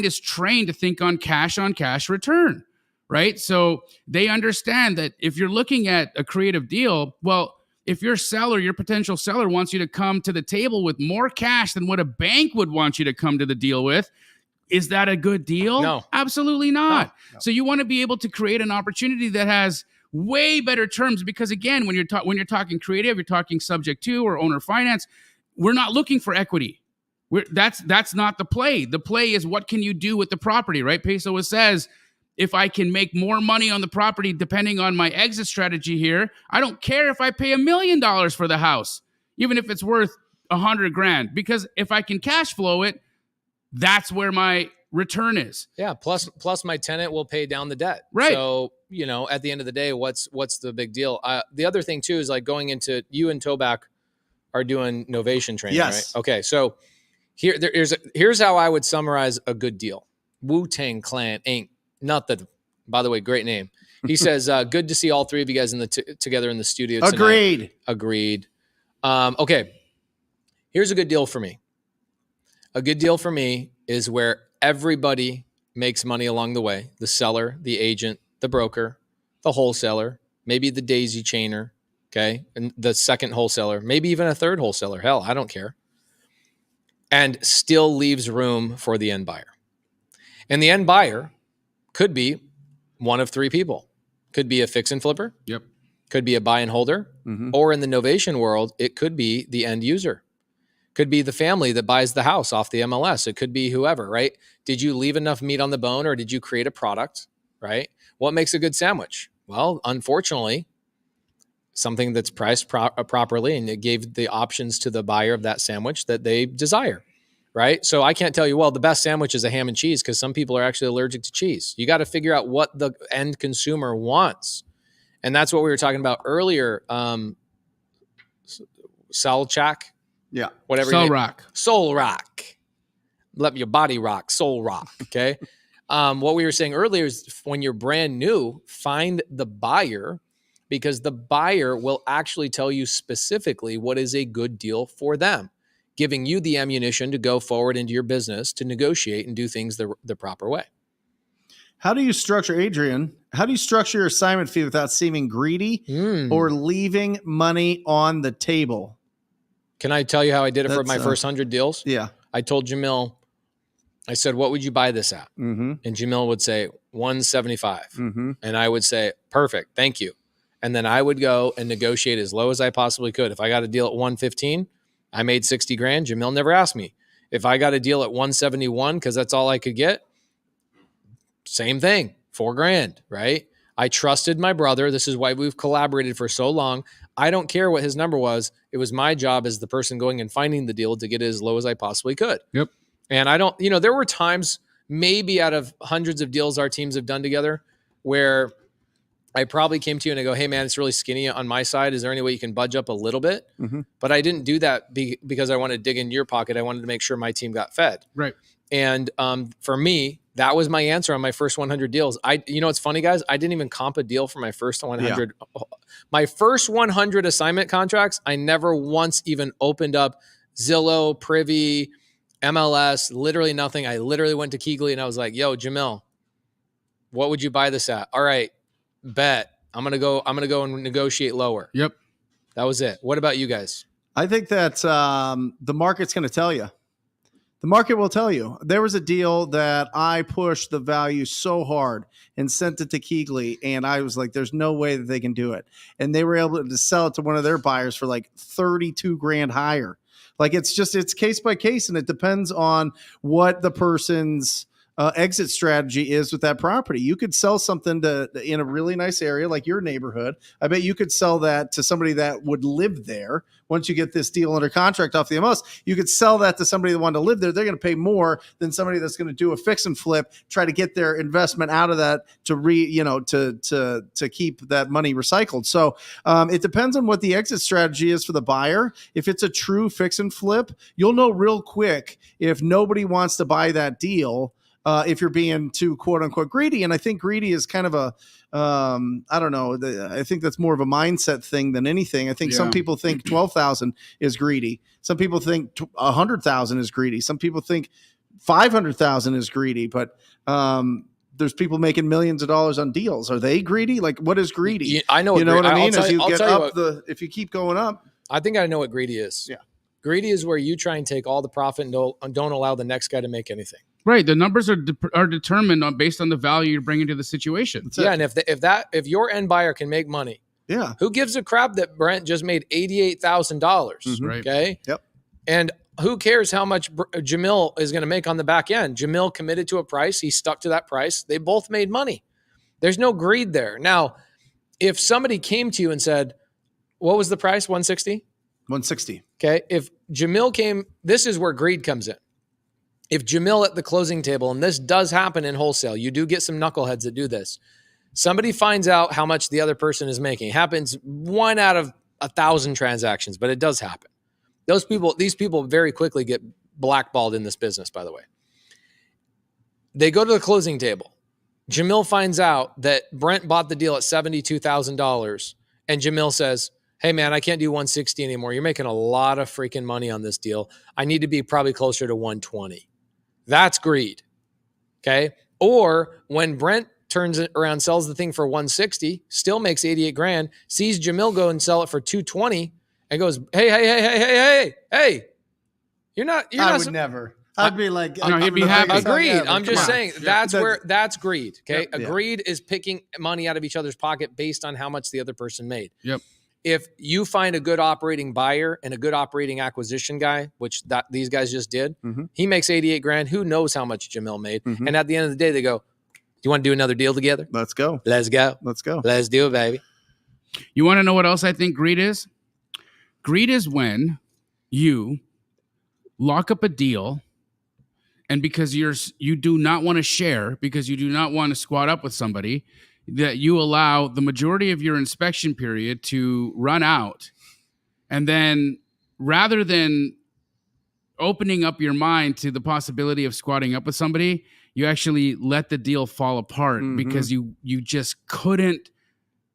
is trained to think on cash return, right? So they understand that if you're looking at a creative deal, well, if your potential seller wants you to come to the table with more cash than what a bank would want you to come to the deal with, is that a good deal? No. Absolutely not. No. So you want to be able to create an opportunity that has way better terms, because again, when you're talking creative, you're talking subject to or owner finance, we're not looking for equity. That's not the play. The play is, what can you do with the property, right? Peso says, if I can make more money on the property depending on my exit strategy here, I don't care if I pay $1 million for the house, even if it's worth $100,000, because if I can cash flow it, that's where my return is. Yeah. Plus my tenant will pay down the debt. Right. So, at the end of the day, what's the big deal? The other thing too is like going into, you and Toback are doing Novation training, Yes. right? Okay. So here's how I would summarize a good deal. Wu-Tang Clan ain't nothing. By the way, great name. He says, good to see all three of you guys together in the studio tonight. Agreed. Okay. Here's a good deal for me. A good deal for me is where everybody makes money along the way. The seller, the agent, the broker, the wholesaler, maybe the daisy chainer, okay? And the second wholesaler, maybe even a third wholesaler. Hell, I don't care. And still leaves room for the end buyer. And the end buyer could be one of three people. Could be a fix and flipper. Yep. Could be a buy and holder. Or in the Novation world, it could be the end user. Could be the family that buys the house off the MLS. It could be whoever, right? Did you leave enough meat on the bone, or did you create a product, right? What makes a good sandwich? Well, unfortunately, something that's priced properly, and it gave the options to the buyer of that sandwich that they desire, right? So I can't tell you, well, the best sandwich is a ham and cheese, because some people are actually allergic to cheese. You got to figure out what the end consumer wants. And that's what we were talking about earlier. Salchak. Yeah. Whatever. Soul rock. Let your body rock. Soul rock. Okay. What we were saying earlier is, when you're brand new, find the buyer, because the buyer will actually tell you specifically what is a good deal for them, giving you the ammunition to go forward into your business, to negotiate and do things the proper way. How do you structure, Adrian? How do you structure your assignment fee without seeming greedy or leaving money on the table? Can I tell you how I did it for my first 100 deals? Yeah. I told Jamil, I said, what would you buy this at? And Jamil would say 175. And I would say, perfect. Thank you. And then I would go and negotiate as low as I possibly could. If I got a deal at 115, I made 60 grand. Jamil never asked me. If I got a deal at 171, because that's all I could get, same thing, 4 grand, right? I trusted my brother. This is why we've collaborated for so long. I don't care what his number was. It was my job as the person going and finding the deal to get it as low as I possibly could. Yep. And I don't, there were times, maybe out of hundreds of deals our teams have done together, where I probably came to you and I go, hey man, it's really skinny on my side. Is there any way you can budge up a little bit? But I didn't do that because I wanted to dig into your pocket. I wanted to make sure my team got fed. Right. And for me, that was my answer on my first 100 deals. It's funny, guys. I didn't even comp a deal for my first 100. Yeah. My first 100 assignment contracts, I never once even opened up Zillow, Privy, MLS, literally nothing. I literally went to Keegley and I was like, yo, Jamil, what would you buy this at? All right, bet. I'm gonna go and negotiate lower. Yep. That was it. What about you guys? I think that the market's going to tell you. The market will tell you. There was a deal that I pushed the value so hard and sent it to Keegley, and I was like, there's no way that they can do it. And they were able to sell it to one of their buyers for like 32 grand higher. Like it's case by case, and it depends on what the person's exit strategy is with that property. You could sell something in a really nice area like your neighborhood. I bet you could sell that to somebody that would live there. Once you get this deal under contract off the MLS, you could sell that to somebody that wanted to live there. They're going to pay more than somebody that's going to do a fix and flip, try to get their investment out of that to keep that money recycled. So it depends on what the exit strategy is for the buyer. If it's a true fix and flip, you'll know real quick if nobody wants to buy that deal. If you're being too quote unquote greedy. And I think greedy is kind of a, I don't know. I think that's more of a mindset thing than anything. I think some people think 12,000 is greedy. Some people think 100,000 is greedy. Some people think 500,000 is greedy, but, there's people making millions of dollars on deals. Are they greedy? Like, what is greedy? I know. You know what I mean? As you I'll get tell you up what, if you keep going up. I think I know what greedy is. Yeah. Greedy is where you try and take all the profit and don't allow the next guy to make anything. Right. The numbers are determined based on the value you're bringing to the situation. That's it. Yeah, and if your end buyer can make money, Yeah. who gives a crap that Brent just made $88,000? Mhm. Right. Okay. Yep. And who cares how much Jamil is going to make on the back end? Jamil committed to a price. He stuck to that price. They both made money. There's no greed there. Now, if somebody came to you and said, what was the price? 160? 160. Okay. If Jamil came, this is where greed comes in. If Jamil at the closing table, and this does happen in wholesale, you do get some knuckleheads that do this. Somebody finds out how much the other person is making. It happens 1 out of 1,000 transactions, but it does happen. These people very quickly get blackballed in this business, by the way. They go to the closing table. Jamil finds out that Brent bought the deal at $72,000, and Jamil says, hey man, I can't do 160 anymore. You're making a lot of freaking money on this deal. I need to be probably closer to 120. That's greed. Okay. Or when Brent turns it around, sells the thing for 160, still makes 88 grand, sees Jamil go and sell it for 220 and goes, hey, I would never. I'd be like, No, he'd be happy. Agreed. Yeah, I'm just on. saying that's greed. Okay. Yep. Greed is picking money out of each other's pocket based on how much the other person made. Yep. If you find a good operating buyer and a good operating acquisition guy, which these guys just did, he makes 88 grand. Who knows how much Jamil made? And at the end of the day, they go, do you want to do another deal together? Let's go. Let's go. Let's go. Let's do it, baby. You want to know what else I think greed is? Greed is when you lock up a deal, and because you do not want to share, because you do not want to squat up with somebody, that you allow the majority of your inspection period to run out. And then rather than opening up your mind to the possibility of squatting up with somebody, you actually let the deal fall apart because you just couldn't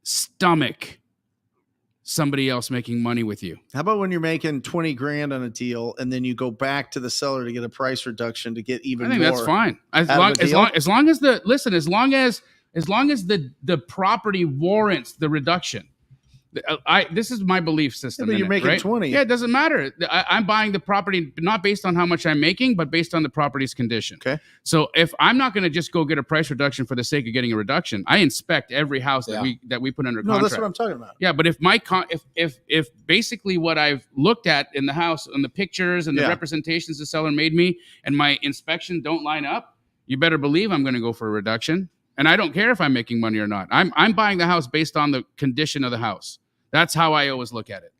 stomach somebody else making money with you. How about when you're making 20 grand on a deal and then you go back to the seller to get a price reduction to get even I think more? that's fine. As out long of a deal? as the property warrants the reduction. This is my belief system. but in you're it, making right? 20. Yeah, it doesn't matter. I'm buying the property not based on how much I'm making, but based on the property's condition. Okay. So if I'm not going to just go get a price reduction for the sake of getting a reduction, I inspect every house that we put under No, contract. that's what I'm talking about. Yeah, but if if basically what I've looked at in the house and the pictures and the representations the seller made me and my inspection don't line up, you better believe I'm going to go for a reduction. And I don't care if I'm making money or not. I'm buying the house based on the condition of the house. That's how I always look at it.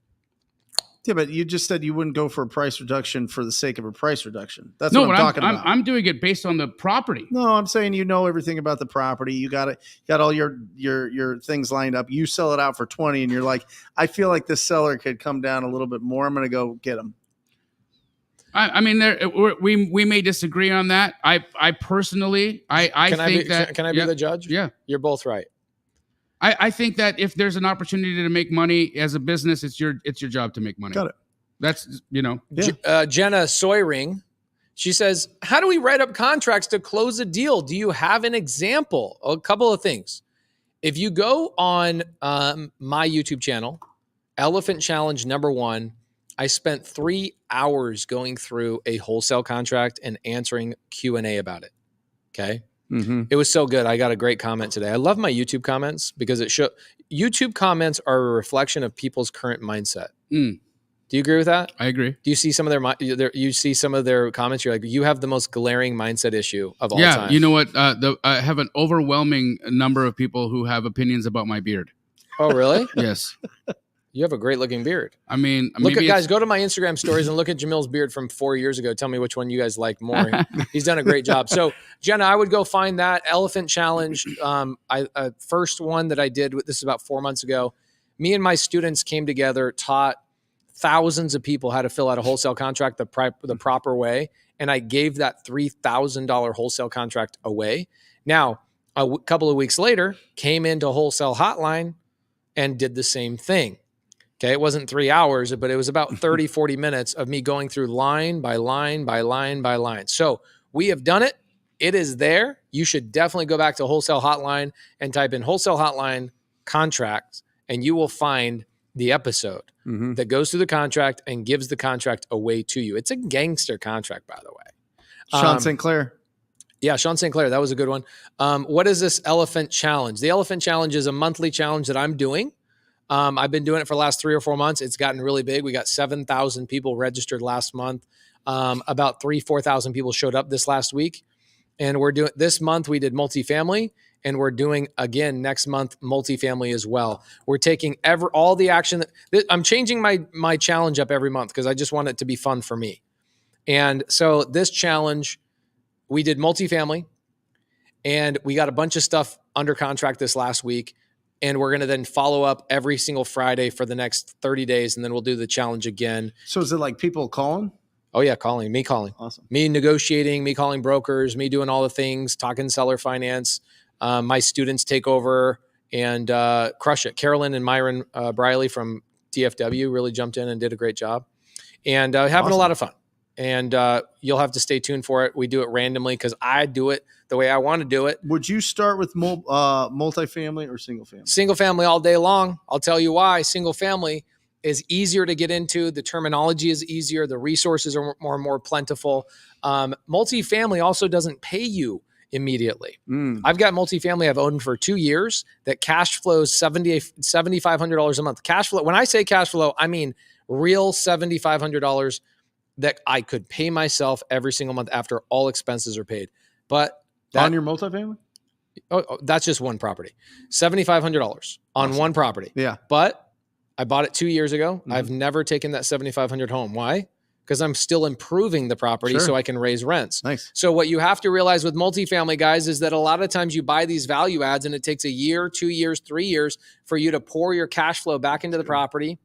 Yeah, but you just said you wouldn't go for a price reduction for the sake of a price reduction. That's what I'm talking about. I'm doing it based on the property. No, I'm saying you know everything about the property. You got all your things lined up. You sell it out for 20 and you're like, I feel like this seller could come down a little bit more. I'm going to go get them. I mean, we may disagree on that. I personally, I think that. Can I be the judge? Yeah. You're both right. I think that if there's an opportunity to make money as a business, it's your job to make money. Got it. That's, Yeah. Jenna Soyring, She says, how do we write up contracts to close a deal? Do you have an example? A couple of things. If you go on my YouTube channel, Elephant Challenge #1, I spent 3 hours going through a wholesale contract and answering Q&A about it. Okay. It was so good. I got a great comment today. I love my YouTube comments because YouTube comments are a reflection of people's current mindset. Do you agree with that? I agree. Do you see some of their comments? You're like, you have the most glaring mindset issue of all time. Yeah, you know what? I have an overwhelming number of people who have opinions about my beard. Oh, really? Yes. You have a great looking beard. I mean, guys, go to my Instagram stories and look at Jamil's beard from 4 years ago. Tell me which one you guys like more. He's done a great job. So, Jenna, I would go find that Elephant Challenge. First one that I did, this is about 4 months ago. Me and my students came together, taught thousands of people how to fill out a wholesale contract the proper way. And I gave that $3,000 wholesale contract away. Now, a couple of weeks later, came into Wholesale Hotline and did the same thing. Okay, it wasn't 3 hours, but it was about 30, 40 minutes of me going through line by line by line by line. So we have done it. It is there. You should definitely go back to Wholesale Hotline and type in Wholesale Hotline contracts, and you will find the episode that goes through the contract and gives the contract away to you. It's a gangster contract, by the way. Sean St. Clair. Yeah, Sean St. Clair. That was a good one. What is this Elephant Challenge? The Elephant Challenge is a monthly challenge that I'm doing. I've been doing it for the last 3 or 4 months. It's gotten really big. We got 7,000 people registered last month. About 4,000 people showed up this last week. And we're doing this month, we did multifamily. And we're doing, again, next month, multifamily as well. We're taking all the action. I'm changing my challenge up every month because I just want it to be fun for me. And so this challenge, we did multifamily. And we got a bunch of stuff under contract this last week. And we're going to then follow up every single Friday for the next 30 days. And then we'll do the challenge again. So is it like people calling? Oh, yeah, me calling. Awesome. Me negotiating, me calling brokers, me doing all the things, talking seller finance. My students take over and crush it. Carolyn and Myron Briley from DFW really jumped in and did a great job. And having a lot of fun. And you'll have to stay tuned for it. We do it randomly because I do it the way I want to do it. Would you start with multifamily or single family? Single family all day long. I'll tell you why. Single family is easier to get into. The terminology is easier. The resources are more plentiful. Multifamily also doesn't pay you immediately. I've got multifamily I've owned for 2 years that cash flows $7,500 a month. Cash flow. When I say cash flow, I mean real $7,500 that I could pay myself every single month after all expenses are paid. But on your multifamily? Oh, that's just one property. $7,500 on one property. Yeah. But I bought it 2 years ago. I've never taken that $7,500 home. Why? Because I'm still improving the property so I can raise rents. Nice. So what you have to realize with multifamily, guys, is that a lot of times you buy these value adds and it takes a year, 2 years, 3 years for you to pour your cash flow back into the property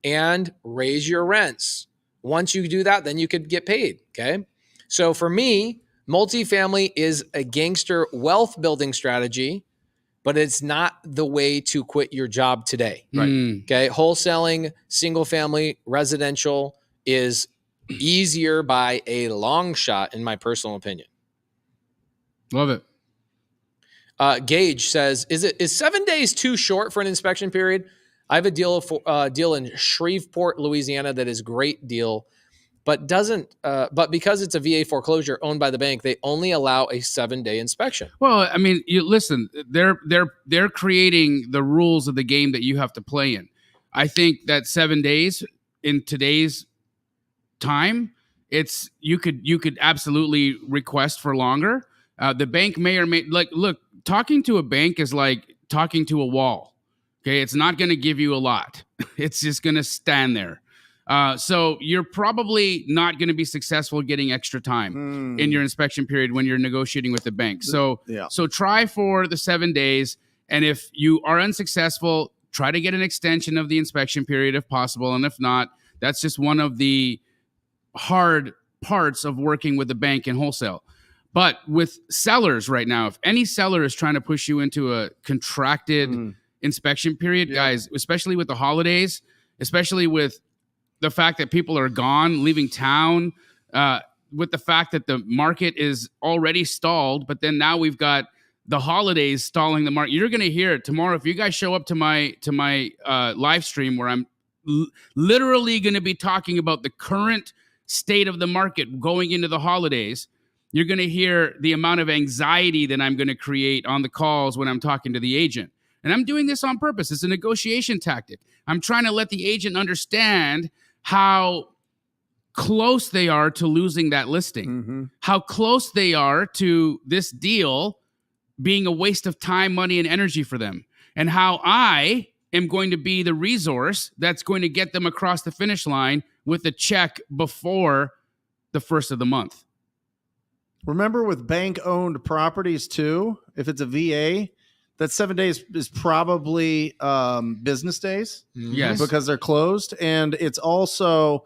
and raise your rents. Once you do that, then you could get paid, okay? So for me, multifamily is a gangster wealth building strategy, but it's not the way to quit your job today, right? Okay, wholesaling, single family, residential is easier by a long shot, in my personal opinion. Love it. Gage says, is 7 days too short for an inspection period? I have a deal in Shreveport, Louisiana that is a great deal, but because it's a VA foreclosure owned by the bank, they only allow a 7-day inspection. Well, I mean, you listen, they're creating the rules of the game that you have to play in. I think that 7 days in today's time, you could absolutely request for longer. The bank may or may look, talking to a bank is like talking to a wall. Okay, it's not going to give you a lot. It's just going to stand there. So you're probably not going to be successful getting extra time in your inspection period when you're negotiating with the bank. So try for the 7 days. And if you are unsuccessful, try to get an extension of the inspection period if possible. And if not, that's just one of the hard parts of working with the bank and wholesale. But with sellers right now, if any seller is trying to push you into a contracted inspection period, guys, especially with the holidays, especially with the fact that people are gone, leaving town, with the fact that the market is already stalled, but then now we've got the holidays stalling the market. You're going to hear it tomorrow if you guys show up to my live stream where I'm literally going to be talking about the current state of the market going into the holidays. You're going to hear the amount of anxiety that I'm going to create on the calls when I'm talking to the agent. And I'm doing this on purpose. It's a negotiation tactic. I'm trying to let the agent understand how close they are to losing that listing, how close they are to this deal being a waste of time, money, and energy for them, and how I am going to be the resource that's going to get them across the finish line with a check before the first of the month. Remember with bank-owned properties too, if it's a VA, that 7 days is probably business days. Yes. Because they're closed. And it's also,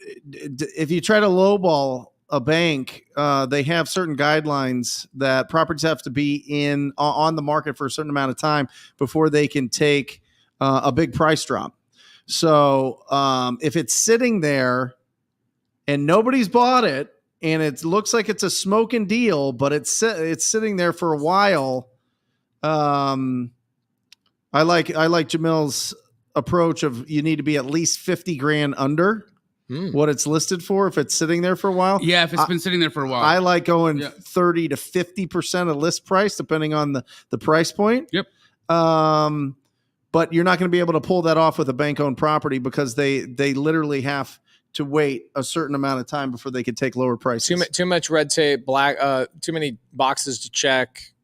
if you try to lowball a bank, they have certain guidelines that properties have to be on the market for a certain amount of time before they can take a big price drop. So if it's sitting there and nobody's bought it, and it looks like it's a smoking deal, but it's sitting there for a while. I like Jamil's approach of you need to be at least 50 grand under what it's listed for if it's sitting there for a while. Yeah, if it's been sitting there for a while. I like going 30 to 50% of list price, depending on the price point. Yep. But you're not going to be able to pull that off with a bank-owned property because they literally have to wait a certain amount of time before they could take lower prices. Too much red tape, too many boxes to check,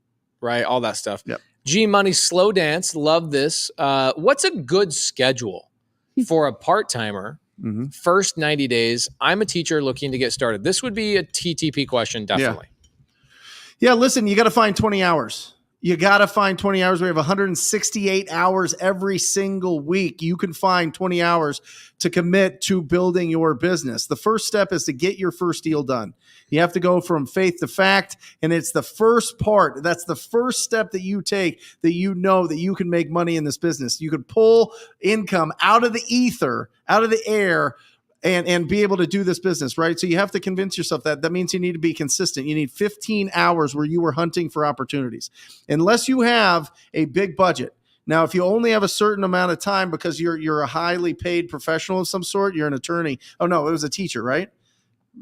right? All that stuff. Yep. G Money Slow Dance, love this. What's a good schedule for a part-timer? First 90 days. I'm a teacher looking to get started. This would be a TTP question, definitely. Yeah, listen, you got to find 20 hours. You got to find 20 hours. We have 168 hours every single week. You can find 20 hours to commit to building your business. The first step is to get your first deal done. You have to go from faith to fact, and it's the first part. That's the first step that you take that you know that you can make money in this business. You could pull income out of the ether, out of the air, and be able to do this business, right? So you have to convince yourself that means you need to be consistent. You need 15 hours where you are hunting for opportunities. Unless you have a big budget. Now, if you only have a certain amount of time because you're a highly paid professional of some sort, you're an attorney. Oh, no, it was a teacher, right?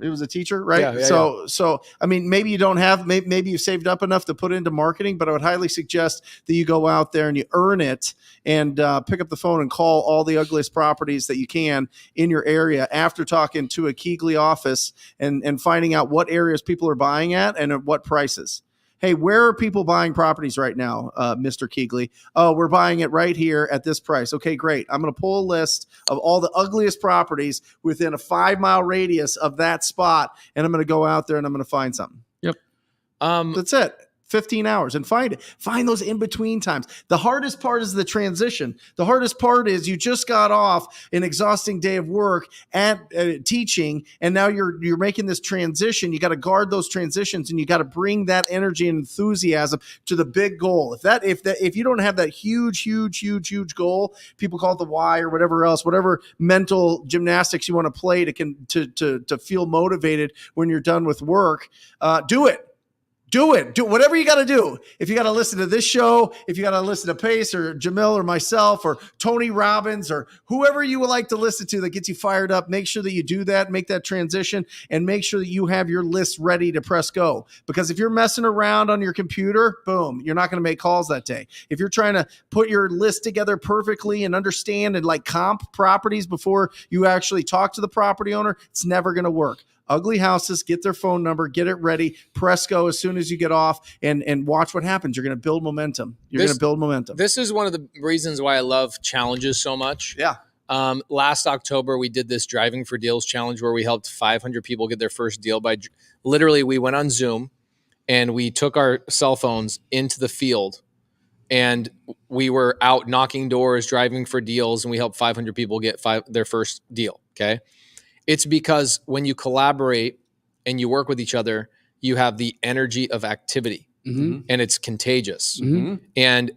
It was a teacher, right? Yeah, so I mean, maybe you don't have, maybe you've saved up enough to put into marketing, but I would highly suggest that you go out there and you earn it and pick up the phone and call all the ugliest properties that you can in your area after talking to a Keegley office and finding out what areas people are buying at and at what prices. Hey, where are people buying properties right now, Mr. Keegley? Oh, we're buying it right here at this price. Okay, great. I'm going to pull a list of all the ugliest properties within a 5-mile radius of that spot, and I'm going to go out there and I'm going to find something. Yep. That's it. 15 hours and find it. Find those in between times. The hardest part is the transition. The hardest part is you just got off an exhausting day of work at teaching, and now you're making this transition. You got to guard those transitions, and you got to bring that energy and enthusiasm to the big goal. If you don't have that huge goal, people call it the why or whatever else, whatever mental gymnastics you want to play to feel motivated when you're done with work, do it. Do whatever you got to do. If you got to listen to this show, if you got to listen to Pace or Jamil or myself or Tony Robbins or whoever you would like to listen to that gets you fired up, make sure that you do that, make that transition, and make sure that you have your list ready to press go. Because if you're messing around on your computer, boom, you're not going to make calls that day. If you're trying to put your list together perfectly and understand and like comp properties before you actually talk to the property owner, it's never going to work. Ugly houses, get their phone number, get it ready, press go as soon as you get off, and watch what happens. You're going to build momentum. This is one of the reasons why I love challenges so much. Yeah. Last October, we did this Driving for Deals challenge where we helped 500 people get their first deal by literally we went on Zoom and we took our cell phones into the field and we were out knocking doors, driving for deals, and we helped 500 people get their first deal. Okay. It's because when you collaborate and you work with each other, you have the energy of activity and it's contagious. And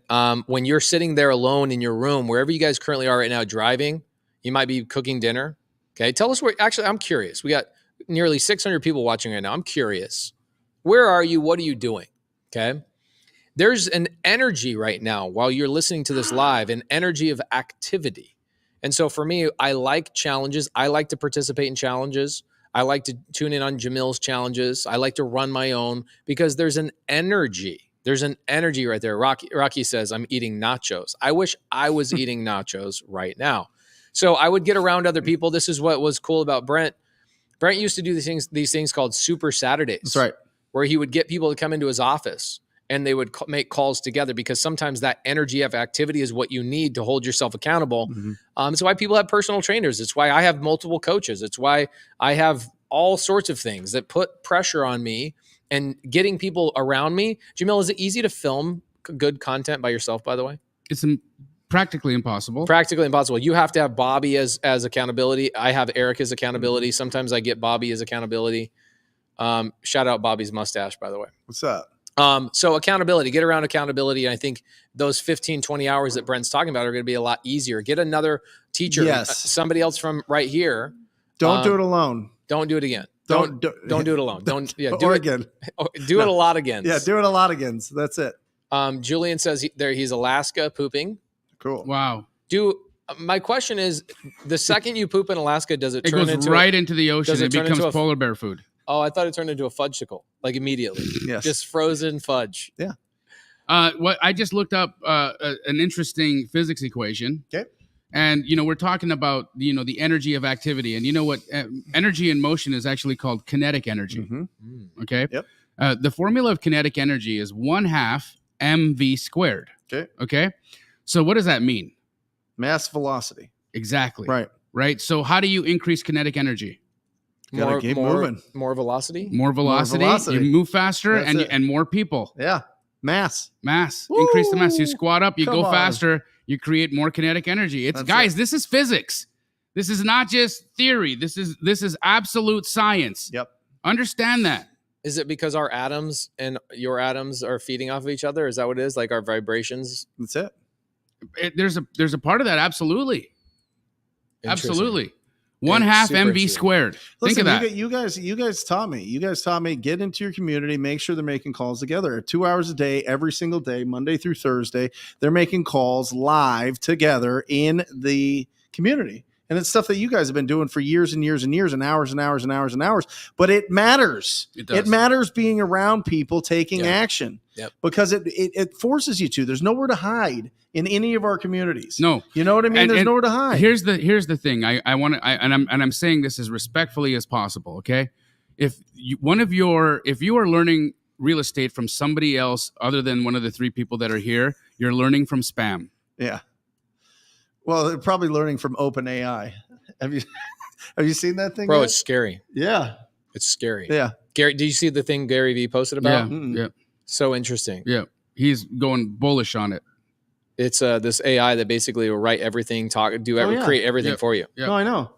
when you're sitting there alone in your room, wherever you guys currently are right now driving, you might be cooking dinner. Okay. Tell us where, actually, I'm curious. We got nearly 600 people watching right now. I'm curious. Where are you? What are you doing? Okay. There's an energy right now while you're listening to this live, an energy of activity. And so for me, I like challenges. I like to participate in challenges. I like to tune in on Jamil's challenges. I like to run my own because there's an energy. There's an energy right there. Rocky says, I'm eating nachos. I wish I was eating nachos right now. So I would get around other people. This is what was cool about Brent. Brent used to do these things called Super Saturdays. That's right. Where he would get people to come into his office and they would make calls together because sometimes that energy of activity is what you need to hold yourself accountable. It's why people have personal trainers. It's why I have multiple coaches. It's why I have all sorts of things that put pressure on me and getting people around me. Jamil, is it easy to film good content by yourself, by the way? It's practically impossible. Practically impossible. You have to have Bobby as accountability. I have Eric as accountability. Sometimes I get Bobby as accountability. Shout out Bobby's mustache, by the way. What's up? So accountability, get around accountability. And I think those 15, 20 hours that Brent's talking about are going to be a lot easier. Get another teacher, somebody else from right here. Don't do it alone. Don't do it again. Don't do it alone. Do it again. Do it a lot again. Yeah, do it a lot again. So that's it. Julian says he's Alaska pooping. Cool. Wow. My question is, the second you poop in Alaska, does it turn goes right into the ocean? It becomes polar bear food. Oh, I thought it turned into a fudgesicle, like immediately. Yes. Just frozen fudge. Yeah. What I just looked up an interesting physics equation. Okay. And, we're talking about, the energy of activity. And you know what? Energy in motion is actually called kinetic energy. Okay. Yep. The formula of kinetic energy is 1/2 mv squared. Okay. Okay. So what does that mean? Mass velocity. Exactly. Right. So how do you increase kinetic energy? Gotta keep moving. More velocity. More velocity. You move faster and more people. Yeah. Mass. Woo! Increase the mass. You squat up, you go on. faster, you create more kinetic energy. This is physics. This is not just theory. This is absolute science. Yep. Understand that. Is it because our atoms and your atoms are feeding off of each other? Is that what it is? Like our vibrations? That's it. There's a part of that. Absolutely. Interesting. 1/2 super mv interesting. squared. Think of that. You guys taught me. You guys taught me, get into your community, make sure they're making calls together. 2 hours a day, every single day, Monday through Thursday. They're making calls live together in the community. And it's stuff that you guys have been doing for years and years and years and hours and hours and hours and hours. But it matters. It does. It matters being around people taking action. Yep. Because it forces you to. There's nowhere to hide in any of our communities. No. You know what I mean? There's nowhere to hide. Here's the thing. I'm saying this as respectfully as possible, okay? If you are learning real estate from somebody else other than one of the 3 people that are here, you're learning from spam. Yeah. Well, they're probably learning from OpenAI. Have you seen that thing? Bro, yet? it's scary. Yeah. It's scary. Yeah. Gary, did you see the thing Gary Vee posted about? Yeah. So interesting. Yeah. He's going bullish on it. It's this AI that basically will write everything, create everything for you. Yeah. No, I know.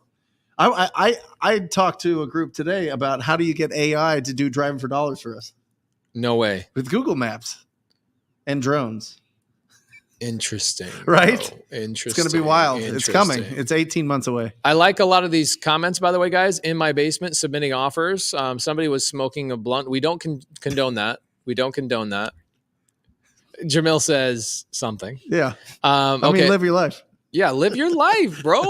I talked to a group today about how do you get AI to do driving for dollars for us No way. with Google Maps and drones. Interesting. Right? Bro. Interesting. It's going to be wild. It's coming. Interesting. It's 18 months away. I like a lot of these comments, by the way, guys, in my basement submitting offers. Somebody was smoking a blunt. We don't condone that. We don't condone that. Jamil says something. Yeah. Okay. I mean, live your life. Yeah, live your life, bro.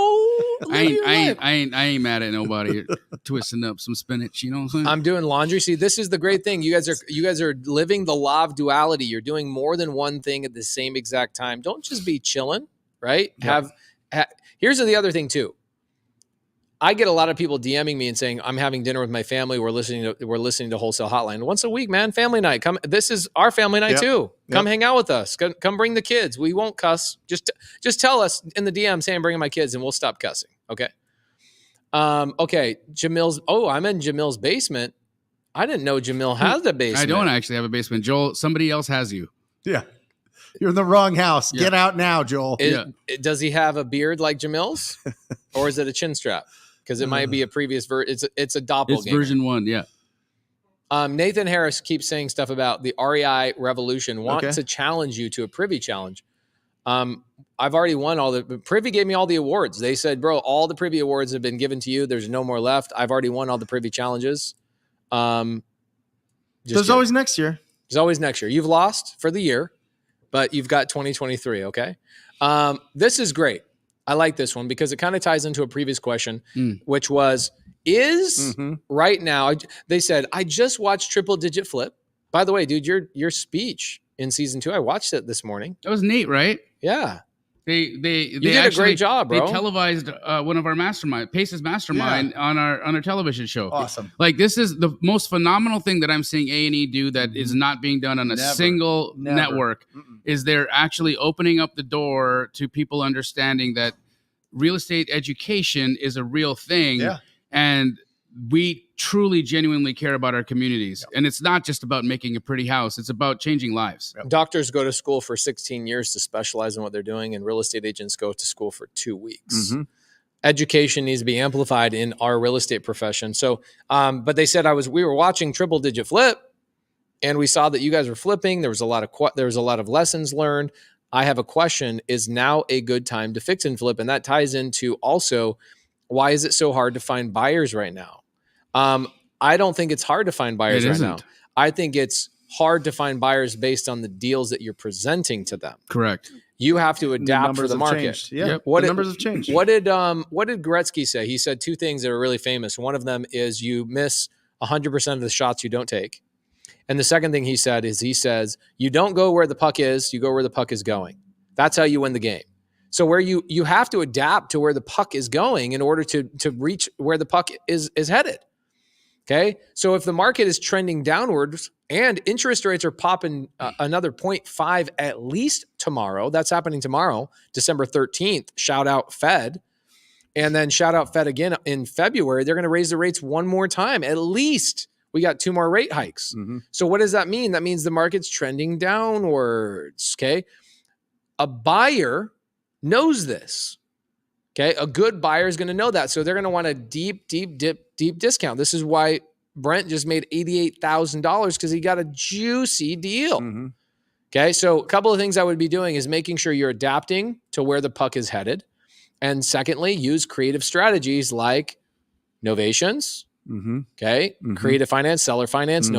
I ain't mad at nobody twisting up some spinach. You know what I'm saying? I'm doing laundry. See, this is the great thing. You guys are living the law of duality. You're doing more than one thing at the same exact time. Don't just be chilling, right? Yep. Here's the other thing too. I get a lot of people DMing me and saying, I'm having dinner with my family. We're listening to Wholesale Hotline once a week, man. Family night. Come. This is our family night too. Come hang out with us. Come bring the kids. We won't cuss. Just tell us in the DM, say I'm bringing my kids and we'll stop cussing. Okay. Okay. I'm in Jamil's basement. I didn't know Jamil has a basement. I don't actually have a basement. Joel, somebody else has you. Yeah. You're in the wrong house. Yeah. Get out now, Joel. Does he have a beard like Jamil's or is it a chin strap? Because it might be a previous version. It's a doppelganger. It's version 1, yeah. Nathan Harris keeps saying stuff about the REI revolution. Want to challenge you to a privy challenge. I've already won all the Privy gave me all the awards. They said, bro, all the Privy awards have been given to you. There's no more left. I've already won all the Privy challenges. There's always next year. There's always next year. You've lost for the year, but you've got 2023. Okay. This is great. I like this one because it kind of ties into a previous question, which was, right now, they said, I just watched Triple Digit Flip. By the way, dude, your speech in season 2, I watched it this morning. That was neat, right? Yeah. They did a great job, bro. They televised one of our mastermind, Pace's mastermind, on our television show. Awesome. Like, this is the most phenomenal thing that I'm seeing A&E do that is not being done on a single network. Is they're actually opening up the door to people understanding that real estate education is a real thing, and we truly, genuinely care about our communities. And it's not just about making a pretty house. It's about changing lives. Doctors go to school for 16 years to specialize in what they're doing, and real estate agents go to school for 2 weeks. Education needs to be amplified in our real estate profession. So, but they said we were watching Triple Digit Flip, and we saw that you guys were flipping. There was a lot of lessons learned. I have a question: is now a good time to fix and flip? And that ties into also, why is it so hard to find buyers right now? I don't think it's hard to find buyers right now. I think it's hard to find buyers based on the deals that you're presenting to them. Correct. You have to adapt for the market. Yeah, the numbers have changed. What did Gretzky say? He said 2 things that are really famous. One of them is you miss 100% of the shots you don't take. And the second thing he said is, he says, you don't go where the puck is, you go where the puck is going. That's how you win the game. So where you have to adapt to where the puck is going in order to reach where the puck is headed. Okay. So if the market is trending downwards and interest rates are popping another 0.5 at least tomorrow, that's happening tomorrow, December 13th, shout out Fed. And then shout out Fed again in February. They're going to raise the rates one more time. At least we got 2 more rate hikes. So what does that mean? That means the market's trending downwards. Okay. A buyer knows this. Okay. A good buyer is going to know that. So they're going to want a deep discount. This is why Brent just made $88,000, because he got a juicy deal. Okay. So a couple of things I would be doing is making sure you're adapting to where the puck is headed. And secondly, use creative strategies like novations. Okay. Creative finance, seller finance,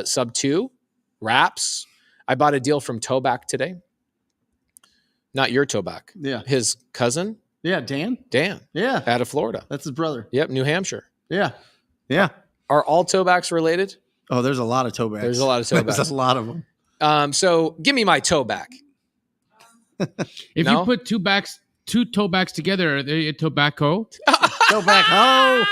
sub 2, wraps. I bought a deal from Toback today. Not your Toback. Yeah. His cousin. Yeah. Dan. Yeah. Out of Florida. That's his brother. Yep. New Hampshire. Yeah. Yeah. Are all Tobacks related? Oh, there's a lot of Tobacks. There's a lot of Tobacks. There's a lot of them. So give me my Toback. If you put two Tobacks together, are they a tobacco? Tobacco.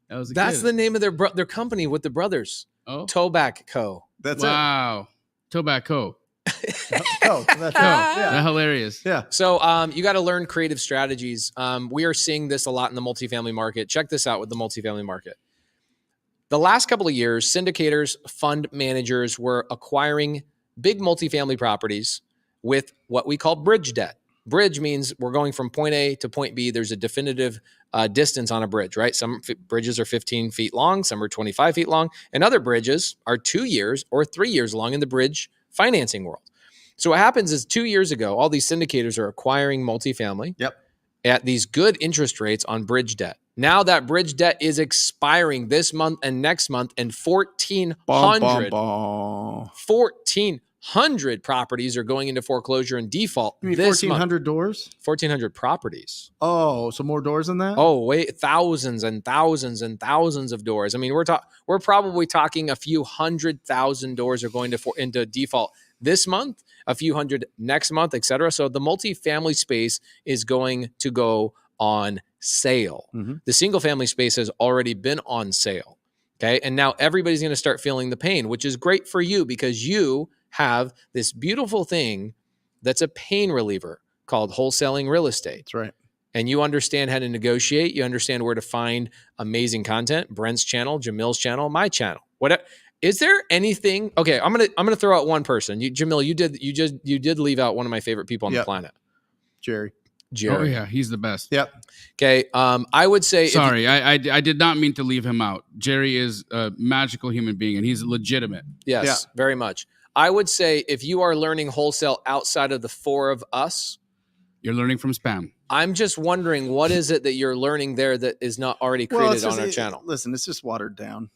That's the name of their company with the brothers. Oh, Toback Co. That's wow. Tobacco. That's Hilarious. Yeah. So you got to learn creative strategies. We are seeing this a lot in the multifamily market. Check this out with the multifamily market. The last couple of years, syndicators, fund managers were acquiring big multifamily properties with what we call bridge debt. Bridge means we're going from point A to point B. There's a definitive distance on a bridge, right? Some bridges are 15 feet long, some are 25 feet long, and other bridges are 2 years or 3 years long in the bridge financing world. So what happens is 2 years ago, all these syndicators are acquiring multifamily at these good interest rates on bridge debt. Now that bridge debt is expiring this month and next month, and 1,400 properties are going into foreclosure and default. You mean this 1,400 doors? 1,400 properties. Oh, so more doors than that? Oh, wait, thousands and thousands and thousands of doors. I mean, we're probably talking a few 100,000 doors are going into default this month, a few hundred next month, et cetera. So the multifamily space is going to go on sale. The single family space has already been on sale. Okay. And now everybody's going to start feeling the pain, which is great for you because you have this beautiful thing that's a pain reliever called wholesaling real estate. That's right. And you understand how to negotiate. You understand where to find amazing content. Brent's channel, Jamil's channel, my channel. What is there anything? Okay, I'm gonna throw out one person. Jamil, you did leave out one of my favorite people on the planet. Jerry. Oh yeah, he's the best. Yep. Okay. I would say. Sorry, I did not mean to leave him out. Jerry is a magical human being, and he's legitimate. Yes, very much. I would say if you are learning wholesale outside of the 4 of us, You're learning from spam. I'm just wondering, what is it that you're learning there that is not already created on our channel? Listen, it's just watered down.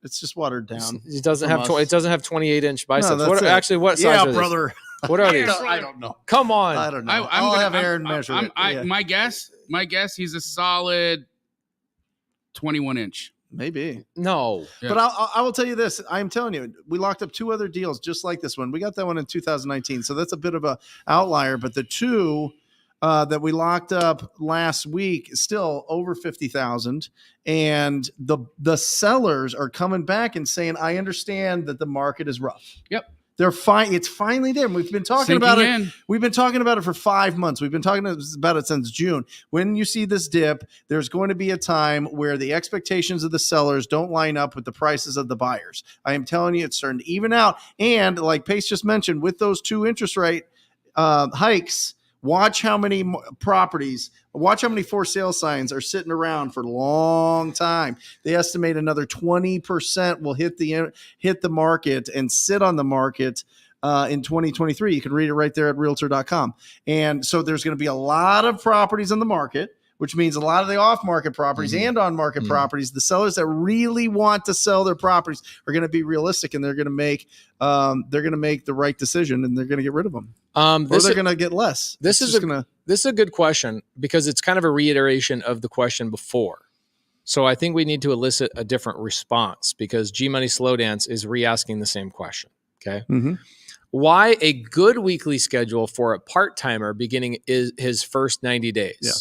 It doesn't have it doesn't have 28-inch biceps. No, what size are these? brother. What are these? I don't know. Come on. I don't know. I'll have Aaron measure it. My guess, he's a solid 21-inch. Maybe. No. Yeah. But I will tell you this. I'm telling you, we locked up 2 other deals just like this one. We got that one in 2019. So that's a bit of a outlier. But the 2 that we locked up last week is still over 50,000. And the sellers are coming back and saying, I understand that the market is rough. Yep. They're fine. It's finally there. We've been talking about it. In. We've been talking about it for 5 months. We've been talking about it since June. When you see this dip, there's going to be a time where the expectations of the sellers don't line up with the prices of the buyers. I am telling you, it's starting to even out. And like Pace just mentioned, with those 2 interest rate hikes, watch how many for sale signs are sitting around for a long time. They estimate another 20% will hit the market and sit on the market in 2023. You can read it right there at realtor.com. And so there's going to be a lot of properties on the market, which means a lot of the off-market properties and on-market properties. The sellers that really want to sell their properties are going to be realistic, and they're going to make the right decision, and they're going to get rid of them. Or they're going to get less. This is a good question, because it's kind of a reiteration of the question before. So I think we need to elicit a different response, because G Money Slow Dance is re-asking the same question. Okay. Mm-hmm. Why a good weekly schedule for a part-timer beginning his first 90 days? Yeah.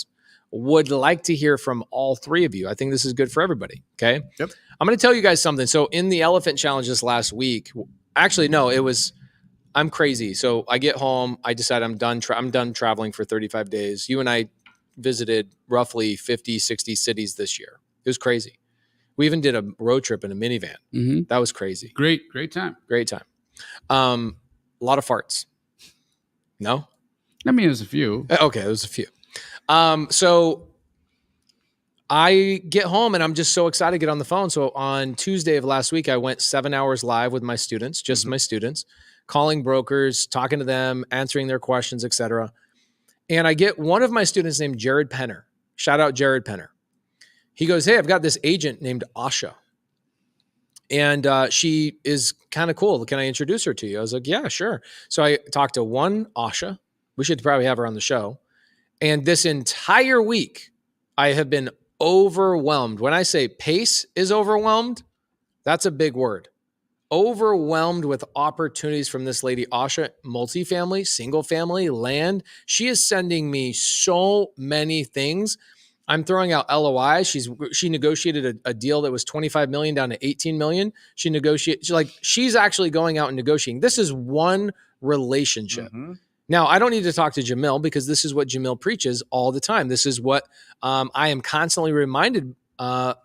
Would like to hear from all 3 of you. I think this is good for everybody. Okay. Yep. I'm going to tell you guys something. So in the elephant challenge this last week, actually, no, I'm crazy. So I get home, I decide I'm done traveling for 35 days. You and I visited roughly 50, 60 cities this year. It was crazy. We even did a road trip in a minivan. Mm-hmm. That was crazy. Great time. A lot of farts. No? I mean, there's a few. Okay, there's a few. So I get home and I'm just so excited to get on the phone. So on Tuesday of last week, I went 7 hours live with my students, my students, calling brokers, talking to them, answering their questions, etc. And I get one of my students named Jared Penner. Shout out Jared Penner. He goes, hey, I've got this agent named Asha. And she is kind of cool. Can I introduce her to you? I was like, yeah, sure. So I talked to one Asha. We should probably have her on the show. And this entire week, I have been overwhelmed. When I say Pace is overwhelmed, that's a big word. Overwhelmed with opportunities from this lady, Asha, multifamily, single family, land. She is sending me so many things. I'm throwing out LOI. She negotiated a deal that was $25 million down to $18 million. She's actually going out and negotiating. This is one relationship. Mm-hmm. Now, I don't need to talk to Jamil, because this is what Jamil preaches all the time. This is what I am constantly reminded from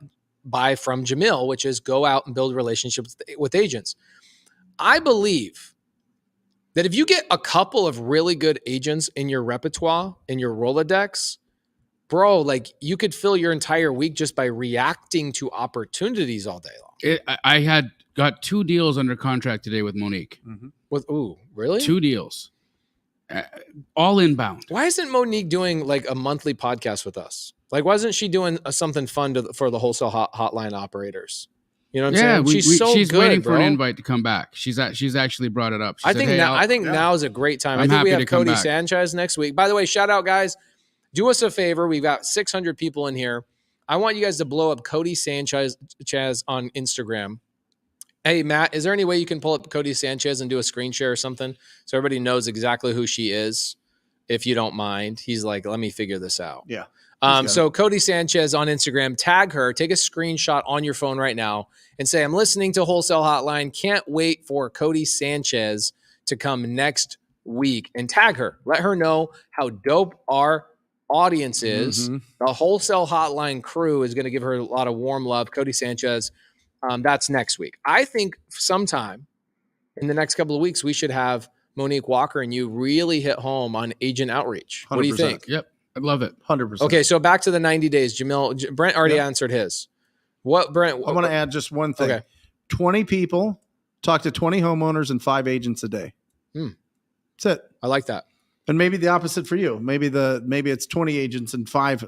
Jamil, which is go out and build relationships with agents. I believe that if you get a couple of really good agents in your repertoire, in your Rolodex, bro, like you could fill your entire week just by reacting to opportunities all day long. I had got 2 deals under contract today with Monique. Mm-hmm. Really? 2 deals. All inbound. Why isn't Monique doing like a monthly podcast with us? Like, why isn't she doing something fun for the wholesale hotline operators? You know what I'm saying? She's good, waiting bro. for an invite to come back. She's actually brought it up. I think now is a great time. I think we have Cody Sanchez next week. By the way, shout out, guys. Do us a favor. We've got 600 people in here. I want you guys to blow up Cody Sanchez on Instagram. Hey, Matt, is there any way you can pull up Cody Sanchez and do a screen share or something so everybody knows exactly who she is, if you don't mind? He's like, let me figure this out. Yeah. So Cody Sanchez on Instagram, tag her, take a screenshot on your phone right now and say, I'm listening to Wholesale Hotline. Can't wait for Cody Sanchez to come next week, and tag her. Let her know how dope our audience is. Mm-hmm. The Wholesale Hotline crew is going to give her a lot of warm love. Cody Sanchez. That's next week. I think sometime in the next couple of weeks, we should have Monique Walker and you really hit home on agent outreach. 100%. What do you think? Yep. I love it. 100%. Okay. So back to the 90 days, Brent already answered his. What, Brent? I want to add just one thing. Okay. 20 people, talk to 20 homeowners and 5 agents a day. That's it. I like that. And maybe the opposite for you. Maybe it's 20 agents and 5,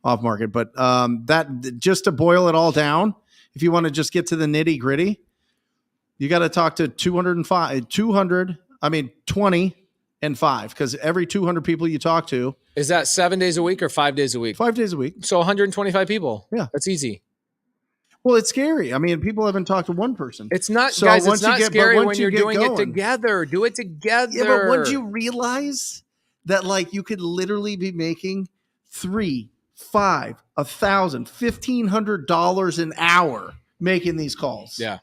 off market. But that, just to boil it all down, if you want to just get to the nitty gritty, you got to talk to 20 and 5, because every 200 people you talk to. Is that 7 days a week or 5 days a week? 5 days a week. So 125 people. Yeah. That's easy. Well, it's scary. I mean, people haven't talked to one person. It's not, So guys, once it's not you get- but scary once when you you're get doing it going- together. Do it together. Yeah, but once you realize that, like, you could literally be making $3, $5, $1,000, $1,500 an hour making these calls. Yeah.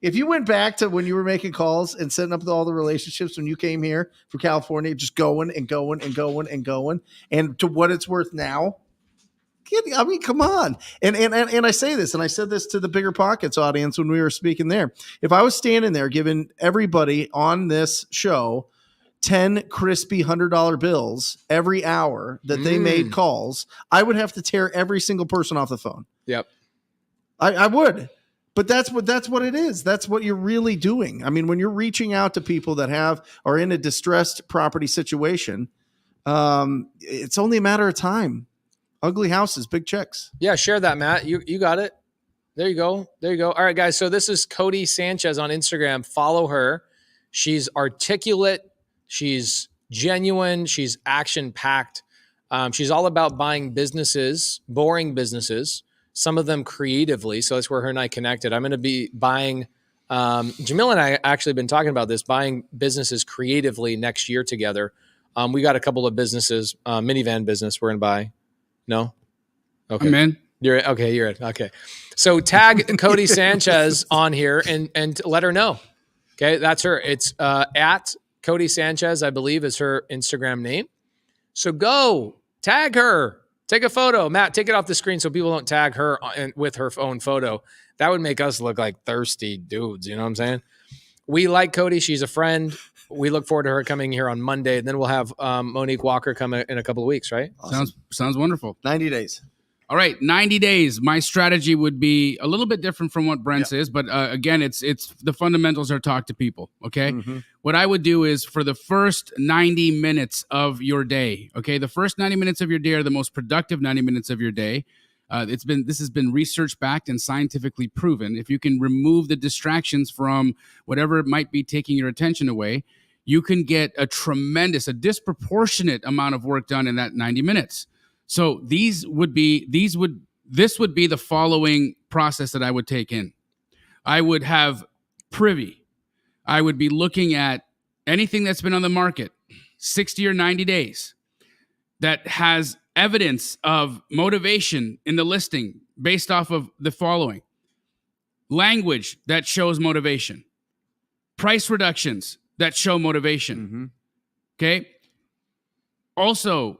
If you went back to when you were making calls and setting up all the relationships when you came here from California, just going and going and going and going, and to what it's worth now, I mean, come on. And I say this, and I said this to the Bigger Pockets audience when we were speaking there. If I was standing there giving everybody on this show 10 crispy $100 bills every hour that they made calls, I would have to tear every single person off the phone. Yep. I would. But that's what it is. That's what you're really doing. I mean, when you're reaching out to people that are in a distressed property situation, it's only a matter of time. Ugly houses, big checks. Yeah, share that, Matt. You got it. There you go. There you go. All right, guys. So this is Cody Sanchez on Instagram. Follow her. She's articulate. She's genuine. She's action-packed. She's all about buying businesses, boring businesses, some of them creatively. So that's where her and I connected. I'm going to be buying, Jamil and I actually been talking about this, buying businesses creatively next year together. We got a couple of businesses, minivan business we're going to buy. No? Okay. I'm in. You're in. Okay. So tag Cody Sanchez on here and let her know. Okay. That's her. It's at Cody Sanchez, I believe, is her Instagram name. So go tag her. Take a photo. Matt, take it off the screen so people don't tag her with her own photo. That would make us look like thirsty dudes. You know what I'm saying? We like Cody. She's a friend. We look forward to her coming here on Monday. And then we'll have Monique Walker come in a couple of weeks, right? Awesome. Sounds wonderful. 90 days. All right, 90 days. My strategy would be a little bit different from what Brent's is, but again, it's the fundamentals are talk to people, okay? Mm-hmm. What I would do is for the first 90 minutes of your day, okay? The first 90 minutes of your day are the most productive 90 minutes of your day. This has been research backed and scientifically proven. If you can remove the distractions from whatever might be taking your attention away, you can get a disproportionate amount of work done in that 90 minutes. So this would be the following process that I would take in. I would have privy. I would be looking at anything that's been on the market 60 or 90 days that has evidence of motivation in the listing based off of the following: language that shows motivation, price reductions that show motivation. Okay. Also,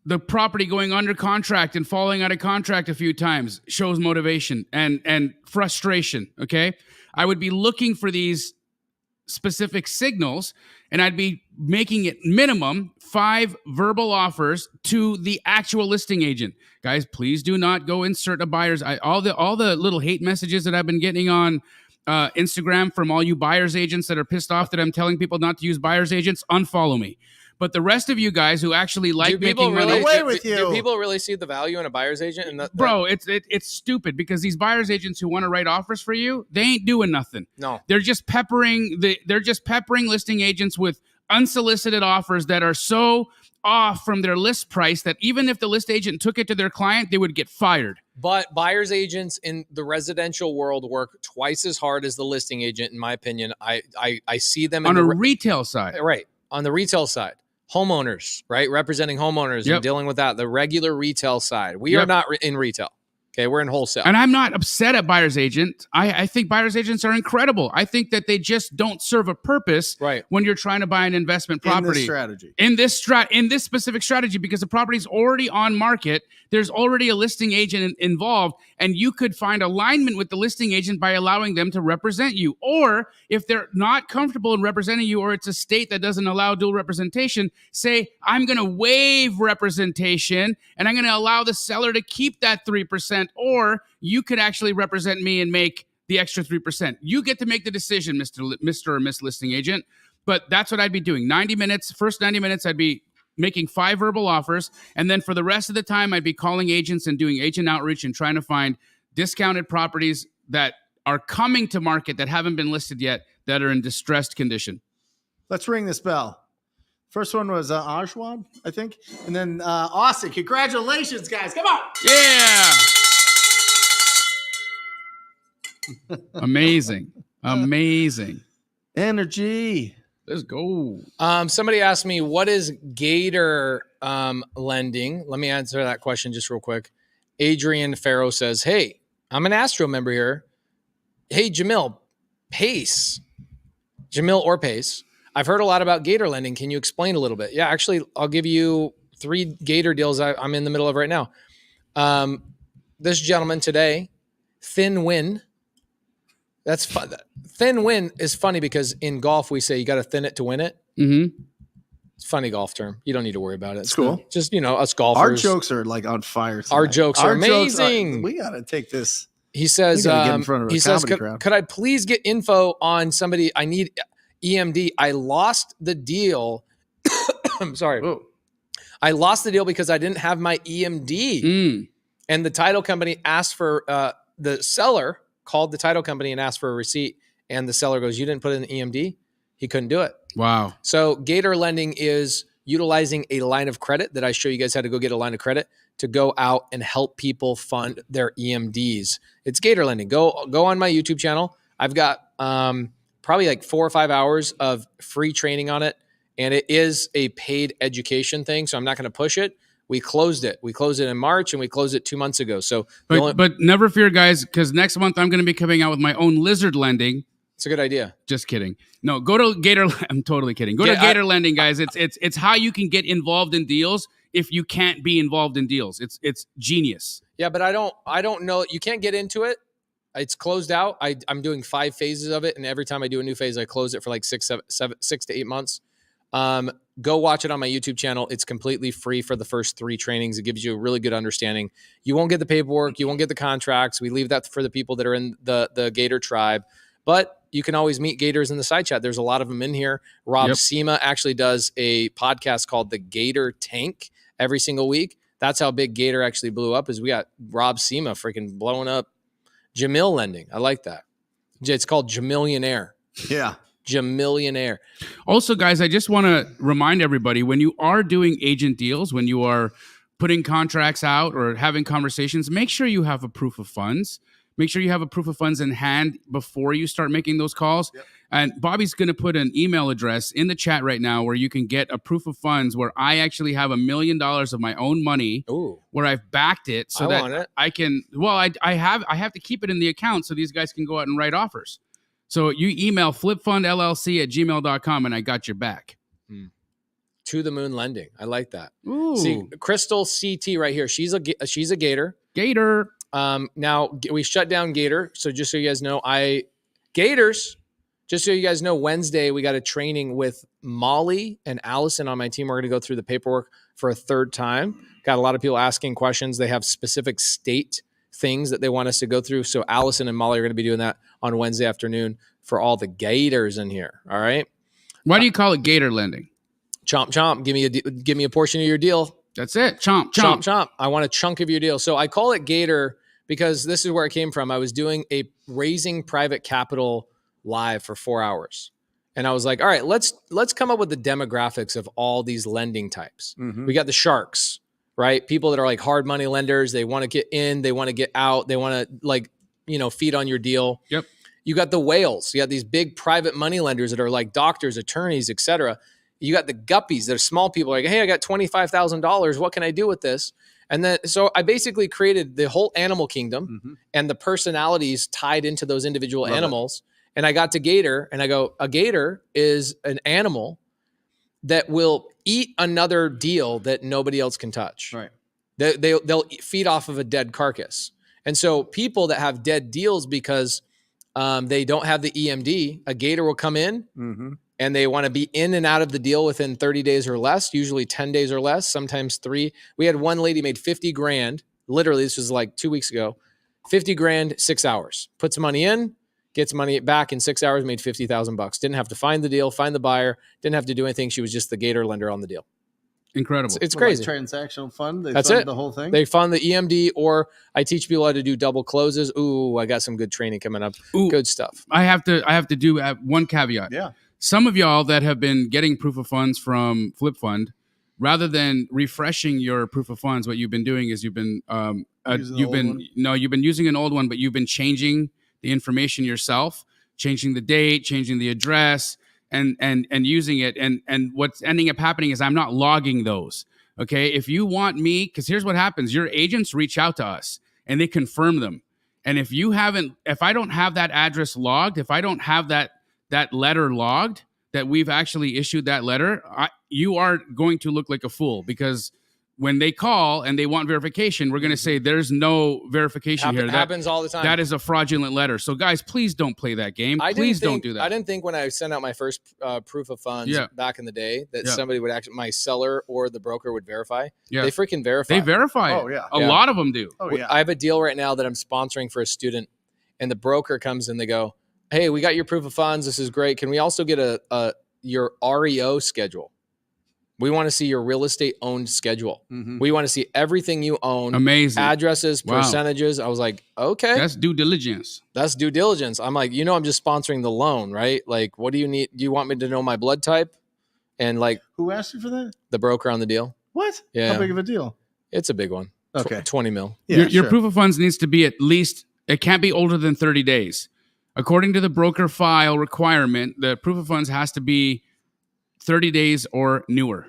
the property going under contract and falling out of contract a few times shows motivation and frustration. Okay. I would be looking for these specific signals, and I'd be making it minimum 5 verbal offers to the actual listing agent. Guys, please do not go insert a buyer's. All the little hate messages that I've been getting on Instagram from all you buyer's agents that are pissed off that I'm telling people not to use buyer's agents, unfollow me. But the rest of you guys who actually like making money, do people really see the value in a buyer's agent? Bro, it's stupid, because these buyer's agents who want to write offers for you, they ain't doing nothing. No, they're just peppering listing agents with unsolicited offers that are so off from their list price that even if the list agent took it to their client, they would get fired. But buyer's agents in the residential world work twice as hard as the listing agent, in my opinion. I see them on a retail side, right? On the retail side. Homeowners, right? Representing homeowners and dealing with that. The regular retail side. We are not in retail. Okay, we're in wholesale. And I'm not upset at buyer's agent. I think buyer's agents are incredible. I think that they just don't serve a purpose when you're trying to buy an investment property. In this specific strategy, because the property's already on market, there's already a listing agent involved, and you could find alignment with the listing agent by allowing them to represent you. Or if they're not comfortable in representing you, or it's a state that doesn't allow dual representation, say, I'm going to waive representation and I'm going to allow the seller to keep that 3%, or you could actually represent me and make the extra 3%. You get to make the decision, Mr. or Miss Listing Agent. But that's what I'd be doing. 90 minutes, first 90 minutes, I'd be making 5 verbal offers. And then for the rest of the time, I'd be calling agents and doing agent outreach and trying to find discounted properties that are coming to market that haven't been listed yet that are in distressed condition. Let's ring this bell. First one was Ajwan, I think. And then Austin. Congratulations, guys. Come on. Yeah. Amazing. Amazing. Energy. Let's go. Somebody asked me, what is Gator lending? Let me answer that question just real quick. Adrian Farrow says, hey, I'm an Astro member here. Hey, Jamil, Pace. Jamil or Pace. I've heard a lot about Gator lending. Can you explain a little bit? Yeah, actually, I'll give you 3 Gator deals I'm in the middle of right now. This gentleman today, Thin Win. That's fun. Thin win is funny because in golf we say you got to thin it to win it. Mm-hmm. It's a funny golf term. You don't need to worry about it. It's cool. Just, us golfers. Our jokes are like on fire tonight. Our jokes are amazing. We got to take this. He says, get in front of a comedy crowd. Could I please get info on somebody? I need EMD. I lost the deal. I'm sorry. Whoa. I lost the deal because I didn't have my EMD. And the title company asked for, the seller called the title company and asked for a receipt. And the seller goes, you didn't put in the EMD? He couldn't do it. Wow. So Gator lending is utilizing a line of credit that I show you guys how to go get a line of credit to go out and help people fund their EMDs. It's Gator lending. Go on my YouTube channel. I've got probably like 4 or 5 hours of free training on it. And it is a paid education thing. So I'm not going to push it. We closed it. We closed it in March and we closed it 2 months ago. So, but never fear, guys, because next month I'm going to be coming out with my own lizard lending. It's a good idea. Just kidding. No, go to Gator. I'm totally kidding. Go to Gator Lending, guys. It's how you can get involved in deals if you can't be involved in deals. It's genius. Yeah, but I don't know. You can't get into it. It's closed out. I'm doing 5 phases of it, and every time I do a new phase, I close it for like 6 to 8 months. Go watch it on my YouTube channel. It's completely free for the first 3 trainings. It gives you a really good understanding. You won't get the paperwork. You won't get the contracts. We leave that for the people that are in the Gator tribe. But you can always meet Gators in the side chat. There's a lot of them in here. Rob Sema actually does a podcast called The Gator Tank every single week. That's how big Gator actually blew up, is we got Rob Sema freaking blowing up Jamil lending. I like that. It's called Jamillionaire. Yeah. Jamillionaire. Also, guys, I just want to remind everybody, when you are doing agent deals, when you are putting contracts out or having conversations, make sure you have a proof of funds. Make sure you have a proof of funds in hand before you start making those calls. Yep. And Bobby's going to put an email address in the chat right now where you can get a proof of funds where I actually have $1 million of my own money. Ooh. Where I've backed it so that I can, I have to keep it in the account so these guys can go out and write offers. So you email flipfundllc@gmail.com and I got your back. To the moon lending. I like that. Ooh. See, Crystal CT right here. She's a Gator. Gator. Now we shut down Gator. So just so you guys know, Gators, just so you guys know, Wednesday we got a training with Molly and Allison on my team. We're going to go through the paperwork for a 3rd time. Got a lot of people asking questions. They have specific state things that they want us to go through. So Allison and Molly are going to be doing that on Wednesday afternoon for all the Gators in here. All right. Why do you call it Gator lending? Chomp, chomp. Give me a portion of your deal. That's it. Chomp, chomp, chomp. chomp. I want a chunk of your deal. So I call it Gator because this is where it came from. I was doing a raising private capital live for 4 hours. And I was like, all right, let's come up with the demographics of all these lending types. Mm-hmm. We got the sharks, right? People that are like hard money lenders. They want to get in, they want to get out. They want to feed on your deal. Yep. You got the whales. You got these big private money lenders that are like doctors, attorneys, etc. You got the guppies that are small people like, hey, I got $25,000. What can I do with this? And then, so I basically created the whole animal kingdom and the personalities tied into those individual animals. And I got to Gator and I go, a gator is an animal that will eat another deal that nobody else can touch. Right. They'll feed off of a dead carcass. And so people that have dead deals because they don't have the EMD, a gator will come in and they want to be in and out of the deal within 30 days or less, usually 10 days or less, sometimes 3. We had one lady made $50,000. Literally, this was like 2 weeks ago. $50,000, 6 hours. Puts money in. gets money back in 6 hours, made $50,000. Didn't have to find the deal, find the buyer, didn't have to do anything. She was just the gator lender on the deal. Incredible. It's Well, crazy. Like transactional fund. They That's fund it. the whole thing. They fund the EMD, or I teach people how to do double closes. Ooh, I got some good training coming up. Ooh. Good stuff. I have to do one caveat. Yeah. Some of y'all that have been getting proof of funds from Flip Fund, rather than refreshing your proof of funds, what you've been doing is you've been using an old one, but you've been changing the information yourself, changing the date, changing the address, and using it. And what's ending up happening is I'm not logging those. Okay. If you want me, because here's what happens. Your agents reach out to us and they confirm them. And if I don't have that address logged, if I don't have that letter logged, that we've actually issued that letter, you are going to look like a fool, because when they call and they want verification, we're going to say there's no verification here. That happens all the time. That is a fraudulent letter. So guys, please don't play that game. Please don't do that. I didn't think when I sent out my first proof of funds back in the day that somebody would actually, my seller or the broker would verify. Yeah. They freaking verify. They verify. Oh, it. yeah. A lot of them do. Oh, yeah. I have a deal right now that I'm sponsoring for a student, and the broker comes and they go, "Hey, we got your proof of funds. This is great. Can we also get your REO schedule? We want to see your real estate owned schedule. Mm-hmm. We want to see everything you own. Amazing. Addresses, Wow. percentages." I was like, okay. That's due diligence. That's due diligence. I'm like, I'm just sponsoring the loan, right? Like, what do you need? Do you want me to know my blood type? And like, Who asked you for that? the broker on the deal. What? Yeah. How big of a deal? It's a big one. Okay. 20 mil. Yeah, Your sure. proof of funds needs to be at least, it can't be older than 30 days. According to the broker file requirement, the proof of funds has to be 30 days or newer.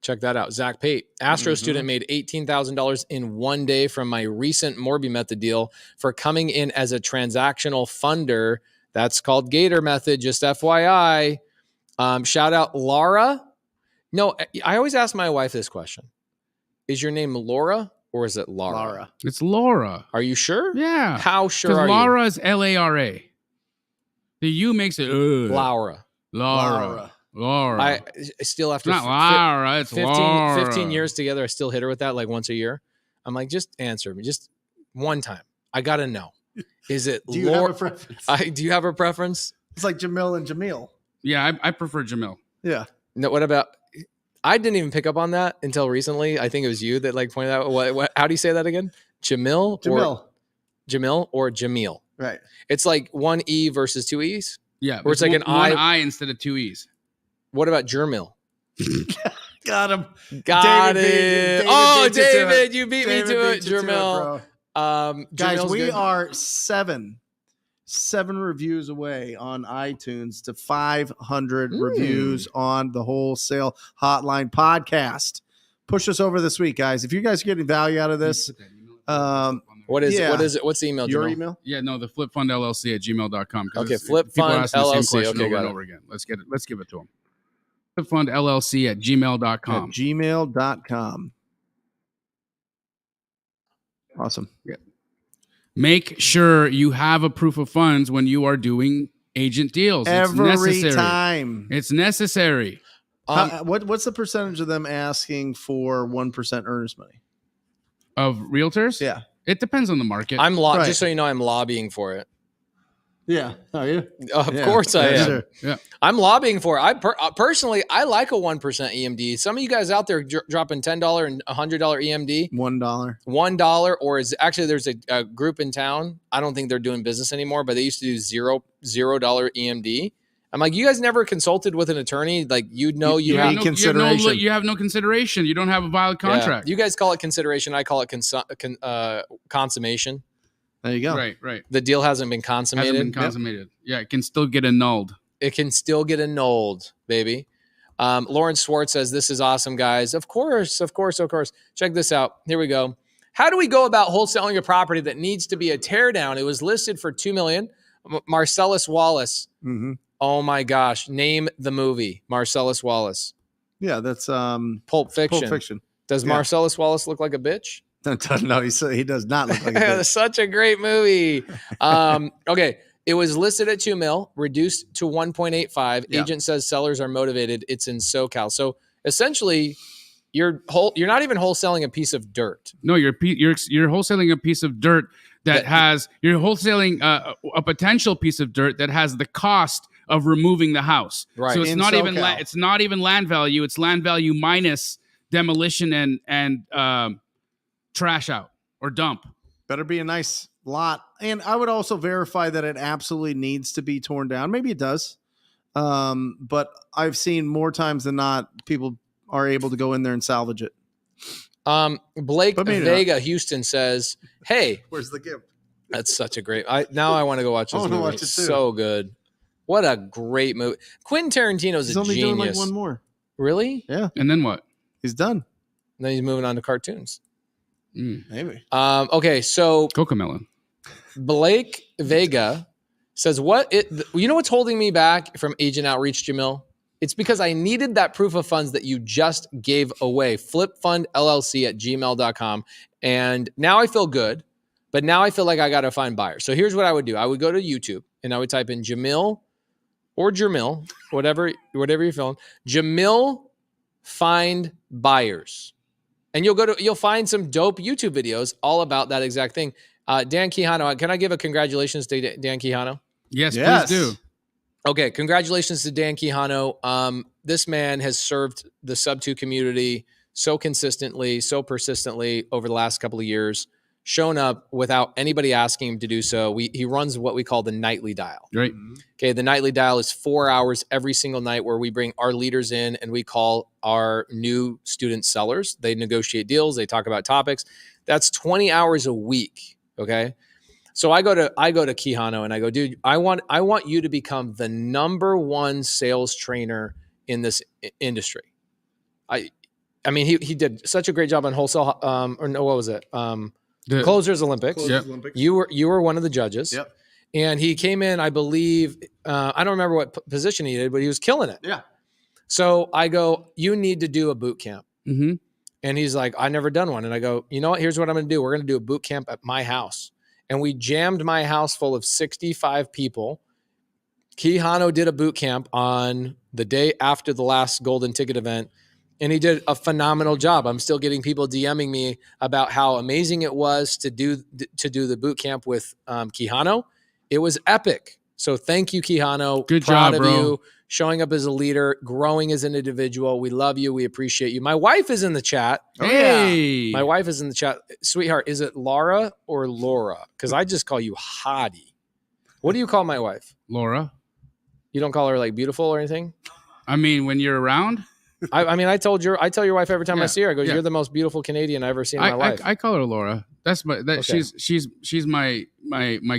Check that out. Zach Pate, Astro student, made $18,000 in one day from my recent Morby Method deal for coming in as a transactional funder. That's called Gator Method, just FYI. Shout out Laura. No, I always ask my wife this question. Is your name Laura or is it Lara? Laura. It's Laura. Are you sure? Yeah. How sure are Because you? Laura is Lara. The U makes it Laura. Laura. I still after It's not Laura, it's 15 years together, I still hit her with that like once a year. I'm like, just answer me, just one time. I gotta know. Is it Do you have a preference? Do you have a preference? It's like Jamil and Jamil. Yeah, I prefer Jamil. Yeah. No, what about? I didn't even pick up on that until recently. I think it was you that like pointed out. What? How do you say that again? Jamil or Jamil? Right. It's like one E versus two E's. Yeah, Or it's like one an I instead of two E's. What about Jermil? Got him. Got David it. beat Oh, you to it. David, you beat me David to it, beat you to Jermil. bro. Guys, Jermil's we good. are seven reviews away on iTunes to 500 reviews on the Wholesale Hotline podcast. Push us over this week, guys. If you guys are getting value out of this, What is Yeah. it? What is it? What's the email? your Jermil? email? Yeah, no, the flipfundllc@gmail.com. Okay, People are flipfund asking the same LLC. question Okay, over got and it. over again. Let's get it. Let's give it to them. Flipfundllc@gmail.com. At gmail.com. Awesome. Make sure you have a proof of funds when you are doing agent deals. It's Every necessary. time. It's necessary. What's the percentage of them asking for 1% earnest money? Of realtors? Yeah. It depends on the market. Right. Just so you know, I'm lobbying for it. Yeah. Are you? Of Yeah. course I Yeah, am. sure. Yeah. I'm lobbying for it. Personally, I like a 1% EMD. Some of you guys out there dropping $10 and $100 EMD, $1. $1, or is actually there's a group in town. I don't think they're doing business anymore, but they used to do $0 EMD. I'm like, you guys never consulted with an attorney? Like, you You have need no consideration. You have no consideration. You don't have a valid contract. You guys call it consideration. I call it consummation. There you go. Right. The deal hasn't been consummated. Hasn't been consummated. Yeah, it can still get annulled. It can still get annulled, baby. Lawrence Schwartz says, this is awesome, guys. Of course. Check this out. Here we go. How do we go about wholesaling a property that needs to be a teardown? It was listed for $2 million. Marcellus Wallace. Mm-hmm. Oh my gosh. Name the movie. Marcellus Wallace. Yeah, that's Pulp Fiction. Pulp Fiction. Does Yeah. Marcellus Wallace look like a bitch? No, he does not look like a bitch. Such a great movie. Okay. It was listed at $2 million, reduced to 1.85. Yeah. Agent says sellers are motivated. It's in SoCal. So essentially, you're not even wholesaling a piece of dirt. No, you're wholesaling a piece of dirt you're wholesaling a potential piece of dirt that has the cost of removing the house. Right. So it's In not even SoCal. it's not even land value. It's land value minus demolition and trash out or dump. Better be a nice lot. And I would also verify that it absolutely needs to be torn down. Maybe it does. But I've seen more times than not, people are able to go in there and salvage it. Blake But maybe Vega Houston says, "Hey, Where's the gift? that's such a great. Now I want to go watch I this wanna movie. watch it It's too. so good. What a great movie. Quentin Tarantino's He's a only doing genius. like one more. Really? Yeah, And then what? he's done. And then he's moving on to cartoons. Maybe. Okay, so Cocomelon. Blake Vega says, you know what's holding me back from agent outreach, Jamil? It's because I needed that proof of funds that you just gave away, flipfundllc@gmail.com. And now I feel good, but now I feel like I got to find buyers. So here's what I would do. I would go to YouTube and I would type in Jamil or Jamil, whatever you're feeling, Jamil find buyers. And you'll find some dope YouTube videos all about that exact thing. Dan Quijano, can I give a congratulations to Dan Quijano? Yes, Yes. please do. Okay, congratulations to Dan Quijano. This man has served the Sub2 community so consistently, so persistently over the last couple of years, shown up without anybody asking him to do so. He runs what we call the nightly dial. Right. Okay, the nightly dial is 4 hours every single night where we bring our leaders in and we call our new student sellers. They negotiate deals, they talk about topics. That's 20 hours a week, okay? So I go to Quijano and I go, dude, I want you to become the number one sales trainer in this industry. I mean, he did such a great job on Wholesale. What was it? Closers Olympics. Yep. You were one of the judges. Yep. And he came in, I believe, I don't remember what position he did, but he was killing it. Yeah. So I go, you need to do a boot camp. Mm-hmm. And he's like, I've never done one. And I go, you know what? Here's what I'm going to do. We're going to do a boot camp at my house. And we jammed my house full of 65 people. Quijano did a boot camp on the day after the last golden ticket event. And he did a phenomenal job. I'm still getting people DMing me about how amazing it was to do the boot camp with Quijano. It was epic. So thank you, Quijano. Good Proud job, of bro. you. Showing up as a leader, growing as an individual. We love you. We appreciate you. My wife is in the chat. Hey. My wife is in the chat. Sweetheart, is it Laura or Laura? Because I just call you Hottie. What do you call my wife? Laura. You don't call her like beautiful or anything? I mean, when you're around, I mean, I tell your wife every time I Yeah, see her, I go, yeah. you're the most beautiful Canadian I've ever seen in my life. I call her Laura. That's Okay. she's my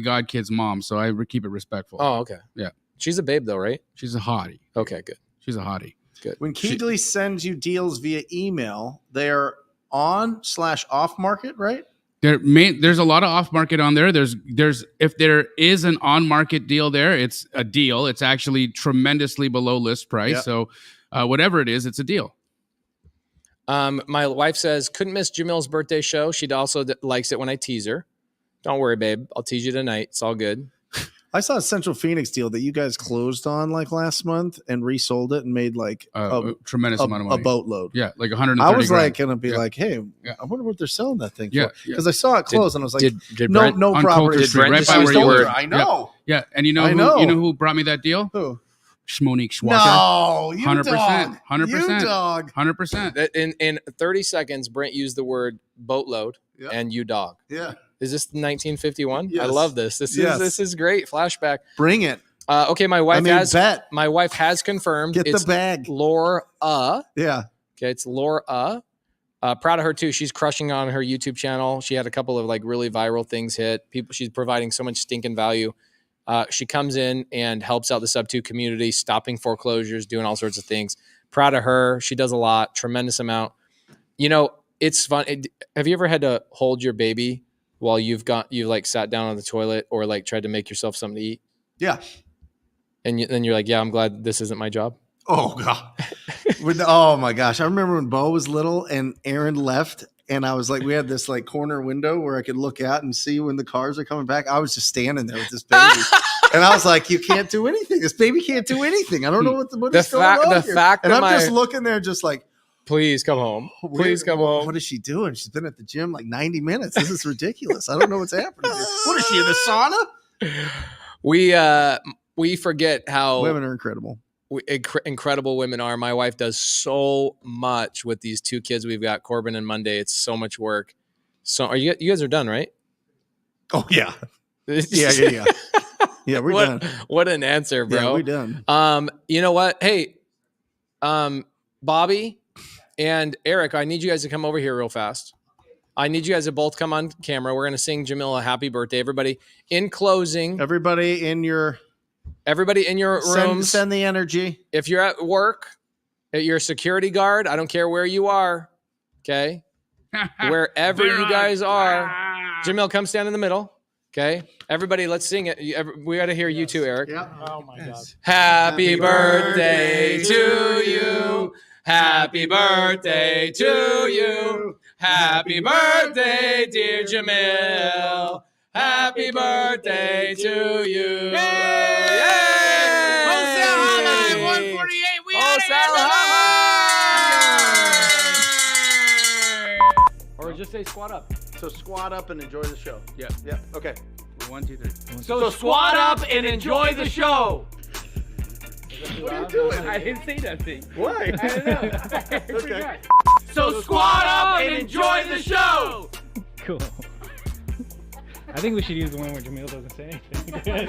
god kid's mom, so I keep it respectful. Oh, okay. Yeah. She's a babe though, right? She's a hottie. Okay, good. She's a hottie. When Keedley sends you deals via email, they're on/off market, right? There's a lot of off market on there. There's if there is an on market deal there, it's a deal. It's actually tremendously below list price. Yep. So whatever it is, it's a deal. My wife says, couldn't miss Jamil's birthday show. She also likes it when I tease her. Don't worry, babe. I'll tease you tonight. It's all good. I saw a Central Phoenix deal that you guys closed on like last month and resold it and made like A tremendous amount of a money. boatload. Yeah, like 130 I was grand. like gonna be Yeah. like, hey, Yeah. I wonder what they're selling that thing Yeah, for. yeah. Because I saw it close and I was like, Did no, Brent, no on property. Coulter Street, Brent right just by use where the you word? live. I know. Yeah, and you know I who know. you know who brought me that deal? Who? Shmonique Schwacker. No, you 100%, dog. 100%. You dog. 100%. in 30 seconds, Brent used the word boatload Yeah. and you dog. Yeah. Is this 1951? I Yes. love this. This Yes. is great. Flashback. Bring it. Okay, my wife bet. my wife has confirmed Get it's the bag. Laura. Yeah. Okay, it's Laura. Proud of her too. She's crushing on her YouTube channel. She had a couple of like really viral things hit. She's providing so much stinking value. She comes in and helps out the Sub2 community, stopping foreclosures, doing all sorts of things. Proud of her. She does a lot, tremendous amount. You know, it's fun. Have you ever had to hold your baby while you like sat down on the toilet or like tried to make yourself something to eat? Yeah. And then you're like, yeah, I'm glad this isn't my job. Oh God. Oh my gosh. I remember when Bo was little and Aaron left and I was like, we had this like corner window where I could look out and see when the cars are coming back. I was just standing there with this baby. And I was like, you can't do anything. This baby can't do anything. I don't know what is going on here. The fact And that I'm my just looking there just like, Please come home. Please come home. What is she doing? She's been at the gym like 90 minutes. This is ridiculous. I don't know what's happening here. What is she, in the sauna? We forget how Women are incredible. Incredible women are. My wife does so much with these 2 kids we've got, Corbin and Monday. It's so much work. So you guys are done, right? Oh yeah. Yeah. Yeah, we're done. What an answer, bro. Yeah, we're done. You know what? Hey, Bobby and Eric, I need you guys to come over here real fast. I need you guys to both come on camera. We're going to sing Jamil a happy birthday. Everybody, in closing. Everybody in your rooms. Send the energy. If you're at work, you're a security guard. I don't care where you are. Okay. Wherever you guys are. Jamil, come stand in the middle. Okay. Everybody, let's sing it. We got to hear you too, Eric. Yeah. Oh my God. Happy birthday to you. Happy birthday to you. Happy birthday, dear Jamil. Happy birthday to you. Yay! Wholesale Hotline 148. We Wholesale Hotline! Or just say squat up. So squat up and enjoy the show. Yeah. Yeah. Okay. 1, 2, 3. So squat up and enjoy the show. What are you doing? I didn't say nothing. Why? I don't know. Okay. So squat up and enjoy the show. Cool. I think we should use the one where Jamil doesn't say anything.